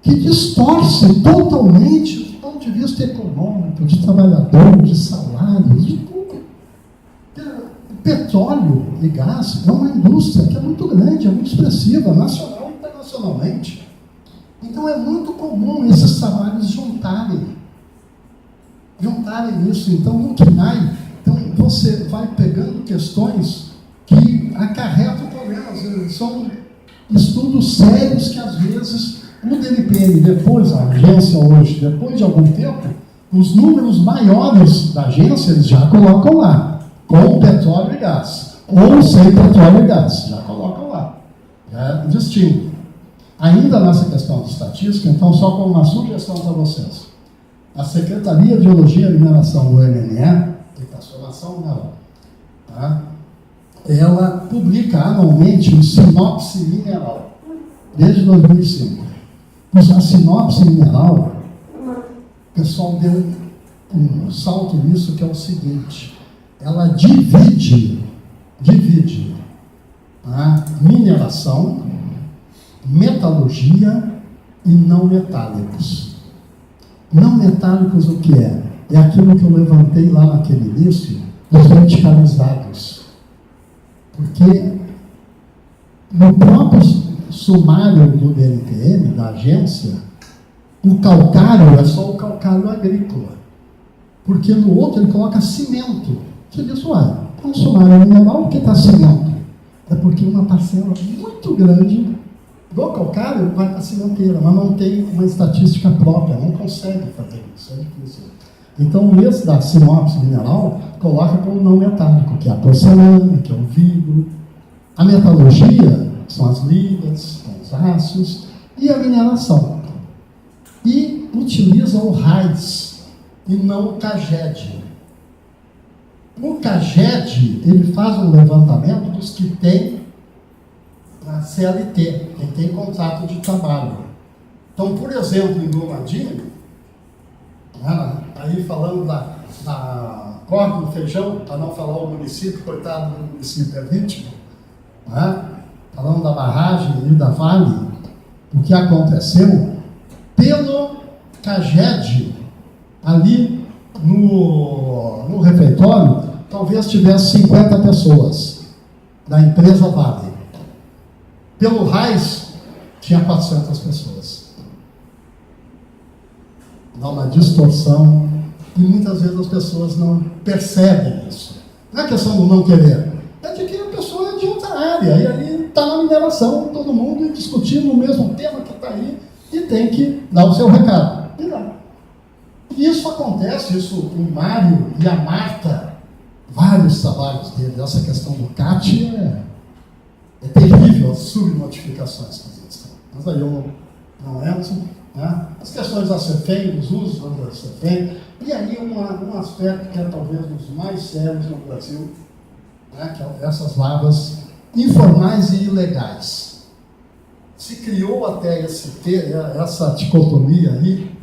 que distorce totalmente do ponto de vista econômico, de trabalhador, de salário, de tudo. O petróleo e gás é uma indústria que é muito grande, é muito expressiva, nacional e internacionalmente. Então é muito comum esses trabalhos juntarem isso. Então, no CNAE, você vai pegando questões que acarretam problemas. São estudos sérios que, às vezes, o DNPM, depois, a agência hoje, depois de algum tempo, os números maiores da agência, eles já colocam lá, com petróleo e gás, ou sem petróleo e gás, já colocam lá. Já distingue. Ainda nessa questão de estatística, então, só como uma sugestão para vocês. A Secretaria de Geologia e Mineração do MNE, de Transformação Mineral, tá? Ela publica anualmente o Sinopse Mineral, desde 2005. Mas a Sinopse Mineral, o pessoal deu um salto nisso, que é o seguinte: ela divide a mineração, metalurgia e não metálicos. Não metálicos o que é? É aquilo que eu levantei lá naquele início, os verticalizados. Porque no próprio sumário do DNPM, da agência, o calcário é só o calcário agrícola. Porque no outro ele coloca cimento. Você diz, uai, é um sumário mineral, por que está cimento? É porque uma parcela muito grande do calcário vai para a cimenteira, mas não tem uma estatística própria, não consegue fazer isso, é difícil. Então, esse da sinopse mineral coloca como não metálico, que é a porcelana, que é o vidro. A metalurgia são as ligas, são os aços, e a mineração. E utiliza o RAIS e não o CAGED. O CAGED, ele faz um levantamento dos que têm a CLT, quem tem contrato de trabalho. Então, por exemplo, em Brumadinho, aí falando da Corte do Feijão, para não falar o município, coitado do município é vítima, falando da barragem e da Vale, o que aconteceu, pelo CAGED, ali no refeitório, talvez tivesse 50 pessoas da empresa Vale. Pelo RAIS, tinha 400 pessoas. Dá uma distorção, e muitas vezes as pessoas não percebem isso. Não é questão do não querer, é de que a pessoa é de outra área, e ali está na mineração, todo mundo discutindo o mesmo tema que está aí, e tem que dar o seu recado. E não. E isso acontece, o Mário e a Marta, vários trabalhos dele, essa questão do CAT é terrível, as subnotificações que existem. Mas aí eu não entro. As questões da CEFEM, os usos da CEFEM, e aí um aspecto que é talvez um dos mais sérios no Brasil, que é essas lavras informais e ilegais. Se criou até essa dicotomia aí,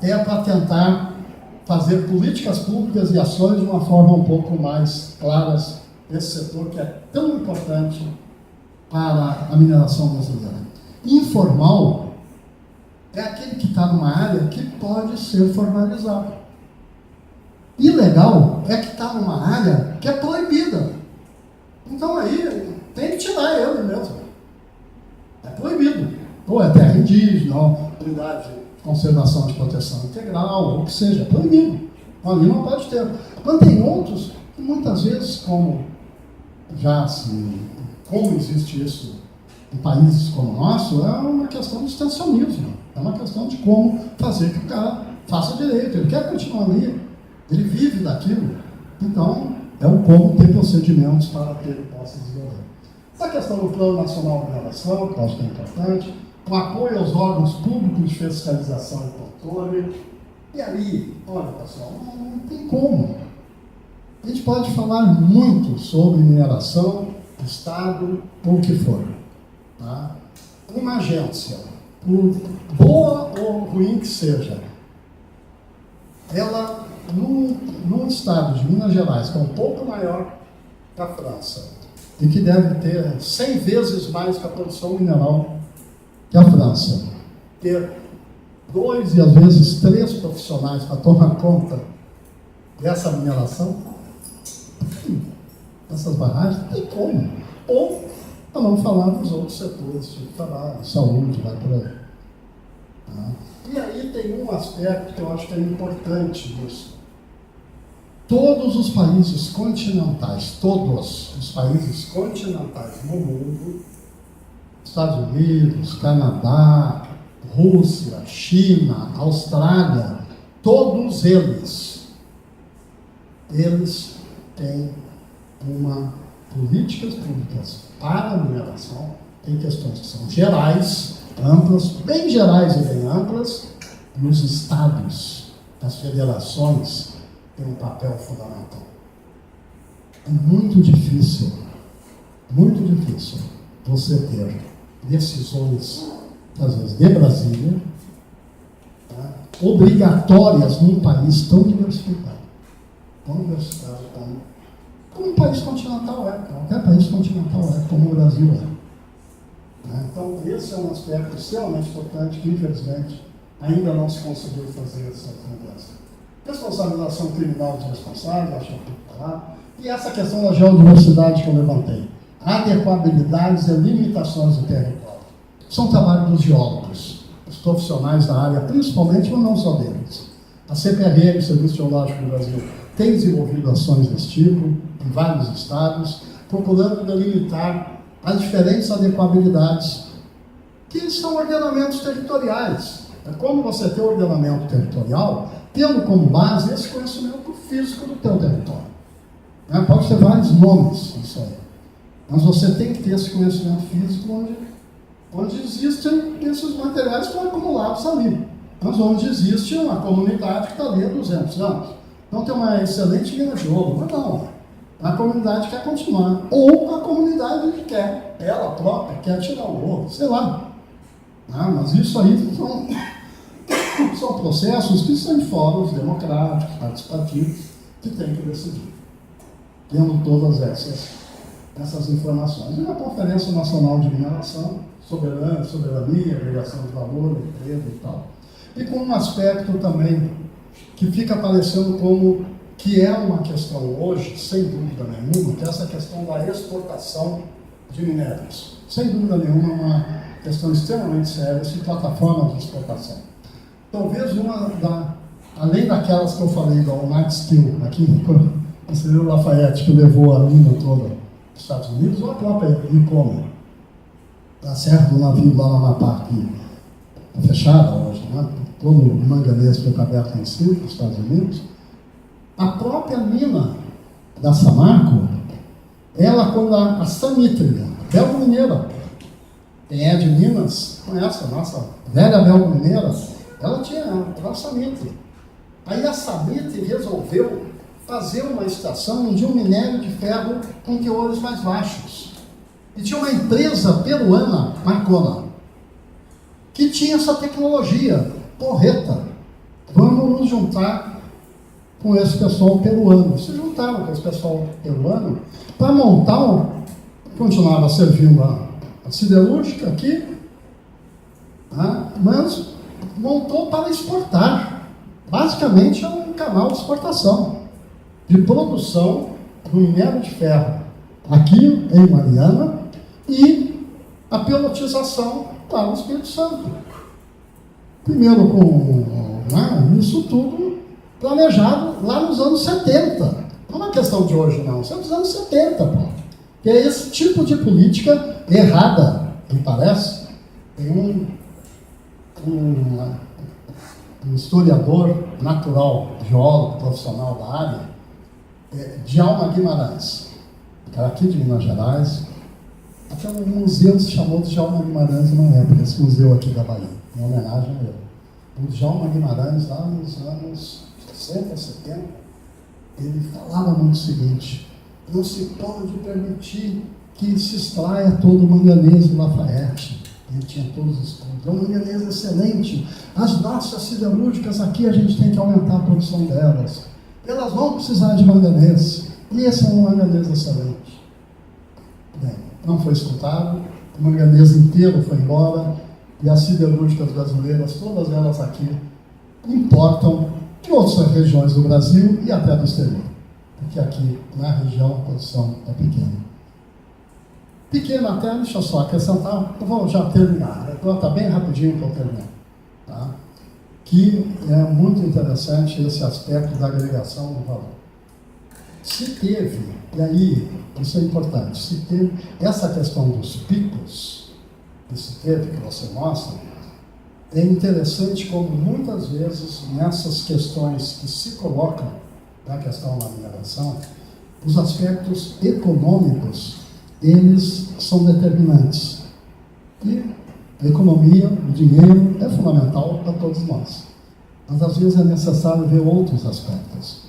é para tentar fazer políticas públicas e ações de uma forma um pouco mais claras nesse setor que é tão importante para a mineração brasileira. Informal é aquele que está numa área que pode ser formalizado. Ilegal é que está numa área que é proibida. Então aí tem que tirar ele mesmo. É proibido. Ou é terra indígena, ou unidade de conservação de proteção integral, ou o que seja, é proibido. Ali não pode ter. Mas tem outros que muitas vezes, como existe isso em países como o nosso, é uma questão de extensionismo. É uma questão de como fazer que o cara faça direito. Ele quer continuar ali, ele vive daquilo. Então, é o como ter procedimentos para que ele possa desenvolver. Essa questão do Plano Nacional de Mineração, que eu acho que é importante, o apoio aos órgãos públicos de fiscalização e controle. E aí, olha pessoal, não tem como. A gente pode falar muito sobre mineração, Estado ou o que for. Tá? Uma agência, por boa ou ruim que seja, ela, num estado de Minas Gerais, que é um pouco maior que a França, e que deve ter 100 vezes mais que a produção mineral que a França, ter 2 e às vezes 3 profissionais para tomar conta dessa mineração, essas barragens, não tem como. Ou, para não falar dos outros setores, tipo trabalho, saúde, vai por aí. Tá? E aí tem um aspecto que eu acho que é importante nisso. Todos os países continentais, todos os países continentais no mundo, Estados Unidos, Canadá, Rússia, China, Austrália, todos eles têm políticas públicas para a mineração, tem questões que são gerais, amplas, bem gerais e bem amplas, e os estados, as federações, têm um papel fundamental. É muito difícil você ter decisões, às vezes, de Brasília, tá, obrigatórias num país tão diversificado, como um país continental qualquer país continental como o Brasil é. Então, esse é um aspecto extremamente importante que, infelizmente, ainda não se conseguiu fazer essa mudança. Responsabilização criminal dos responsáveis, acho que eu tenho que falar, e essa questão da geodiversidade que eu levantei. Adequabilidades e limitações do território. São trabalho dos geólogos, os profissionais da área, principalmente, mas não só deles. A CPRM, o Serviço Geológico do Brasil, tem desenvolvido ações desse tipo em vários estados, procurando delimitar as diferentes adequabilidades, que são ordenamentos territoriais. É como você ter ordenamento territorial, tendo como base esse conhecimento físico do teu território. Pode ter vários nomes, isso aí. Mas você tem que ter esse conhecimento físico onde existem esses materiais que estão acumulados ali. Mas onde existe uma comunidade que está ali há 200 anos. Então tem uma excelente mina de ouro, mas não. A comunidade quer continuar. Ou a comunidade que quer, ela própria, quer tirar o ouro, sei lá. Mas isso aí são processos que são em fóruns democráticos, participativos, que têm que decidir. Tendo todas essas informações. E na Conferência Nacional de Mineração, soberania, agregação de valor, emprego e tal. E com um aspecto também que fica aparecendo como que é uma questão hoje, sem dúvida nenhuma, que é essa questão da exportação de minérios. Sem dúvida nenhuma, é uma questão extremamente séria, essa plataforma de exportação. Talvez além daquelas que eu falei, da United Steel, aqui no Ciro Lafayette, que levou a mina toda dos Estados Unidos, ou a própria Icoma, da Serra do Navio lá na Amapá, que é fechada hoje, todo o manganês foi aberto em si, nos Estados Unidos. A própria mina da Samarco, quando a Sanitria, Belga Mineira, quem é de Minas, conhece a nossa velha Belga Mineira, ela tinha a Sanitria. Aí a Sanitria resolveu fazer uma estação de um minério de ferro com teores mais baixos. E tinha uma empresa peruana, Marcona, que tinha essa tecnologia porreta. vamos nos juntar com esse pessoal peruano. Se juntaram com esse pessoal peruano para montar, continuava servindo a siderúrgica aqui, tá? Mas montou para exportar. Basicamente é um canal de exportação, de produção do minério de ferro aqui em Mariana e a pelotização para o Espírito Santo. Primeiro com isso tudo planejado lá nos anos 70. Não é uma questão de hoje, não. Isso é dos anos 70, pô. Que é esse tipo de política errada, me parece. Tem um historiador natural, geólogo profissional da área, Djalma Guimarães, cara aqui de Minas Gerais. Até um museu se chamou de Djalma Guimarães uma época, esse museu aqui da Bahia, em homenagem a ele. O Djalma Guimarães, lá nos anos 60, 70, ele falava muito o seguinte: não se pode permitir que se extraia todo o manganês do Lafayette. Ele tinha todos os pontos. É um manganês excelente. As nossas siderúrgicas aqui, a gente tem que aumentar a produção delas. Elas vão precisar de manganês. E esse é um manganês excelente. Bem, não foi escutado. O manganês inteiro foi embora. E as siderúrgicas brasileiras, todas elas aqui, importam de outras regiões do Brasil e até do exterior. Porque aqui, na região, a produção é pequena. Pequena até, deixa eu só acrescentar, eu vou já terminar, está bem rapidinho para eu terminar. Tá? Que é muito interessante esse aspecto da agregação do valor. Se teve, e aí, isso é importante, se teve essa questão dos picos, que você mostra, é interessante como muitas vezes nessas questões que se colocam na questão da mineração, os aspectos econômicos, eles são determinantes. E a economia, o dinheiro, é fundamental para todos nós. Mas às vezes é necessário ver outros aspectos.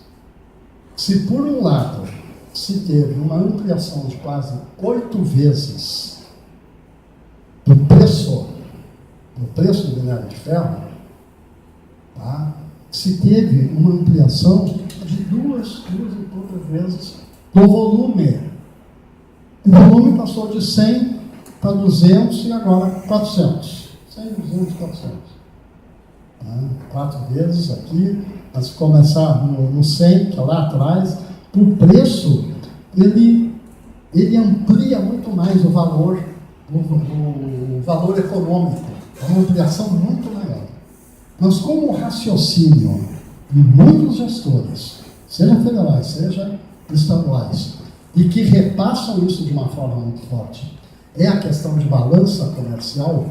Se por um lado se teve uma ampliação de quase 8 vezes do preço do minério de ferro, tá? Se teve uma ampliação de duas e poucas vezes do volume. O volume passou de 100 para 200 e agora 400. 100, 200, 400. Tá? 4 vezes aqui, mas se começar no 100, que é lá atrás, o preço, ele amplia muito mais o valor econômico. É uma ampliação muito maior. Mas como o raciocínio de muitos gestores, seja federais, seja estaduais, e que repassam isso de uma forma muito forte, é a questão de balança comercial,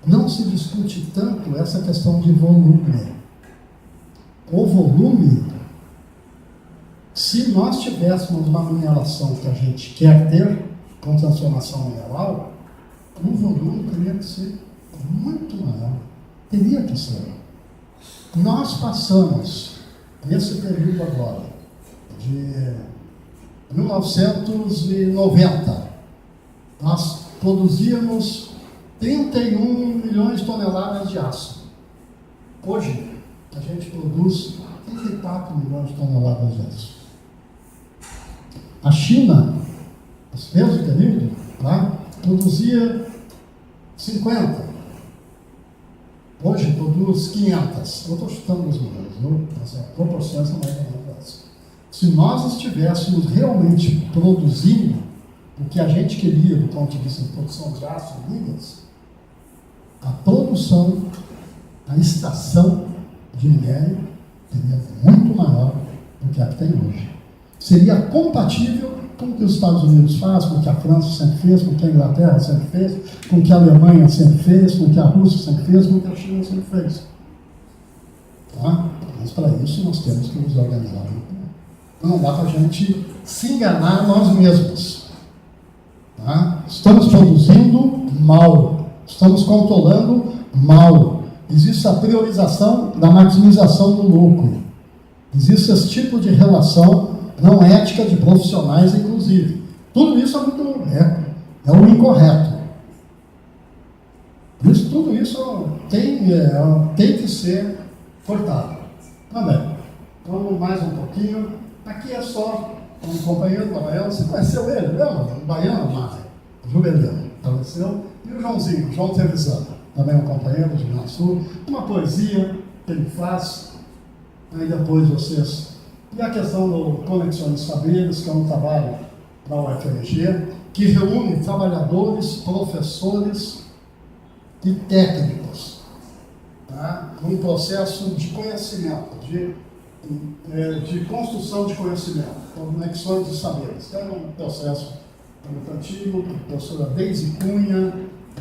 não se discute tanto essa questão de volume. O volume, se nós tivéssemos uma mineração que a gente quer ter, com transformação mineral, o volume teria que ser muito maior. Teria que ser. Nós passamos, nesse período agora, de 1990, nós produzíamos 31 milhões de toneladas de aço. Hoje, a gente produz 34 milhões de toneladas de aço. A China, nesse mesmo período, produzia 50. Hoje produz 500. Eu estou chutando os números, viu? As proporções são mais ou menos essas. Se nós estivéssemos realmente produzindo o que a gente queria do ponto de vista de produção de aço em Minas, a produção, a extração de minério seria muito maior do que a que tem hoje. Seria compatível com o que os Estados Unidos fazem, com o que a França sempre fez, com o que a Inglaterra sempre fez, com o que a Alemanha sempre fez, com o que a Rússia sempre fez, com o que a China sempre fez. Tá? Mas para isso nós temos que nos organizar. Não dá para a gente se enganar nós mesmos. Tá? Estamos produzindo mal, estamos controlando mal. Existe a priorização da maximização do lucro. Existe esse tipo de relação não ética de profissionais, inclusive. Tudo isso é o incorreto. Tudo isso tem que ser cortado. Também. Vamos mais um pouquinho. Aqui é só um companheiro da Baiana. Você conheceu ele, lembra? Um baiano, Mário, juvenil, faleceu. E o Joãozinho, João Trevisan, também um companheiro do Rio Grande do Sul. Uma poesia que ele faz. Aí depois vocês... E a questão do Conexões de Saberes, que é um trabalho da UFMG, que reúne trabalhadores, professores e técnicos, tá? Num processo de conhecimento, de construção de conhecimento, Conexões de Saberes, que é um processo muito antigo, a professora Deise Cunha,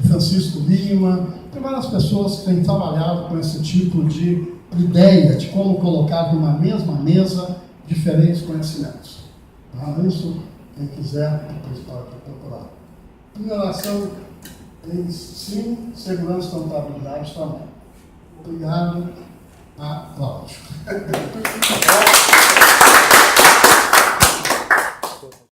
Francisco Lima, tem várias pessoas que têm trabalhado com esse tipo de ideia de como colocar numa mesma mesa diferentes conhecimentos. Isso, quem quiser, depois pode procurar. Em relação a sim, segurança e contabilidade também. Obrigado a Cláudio.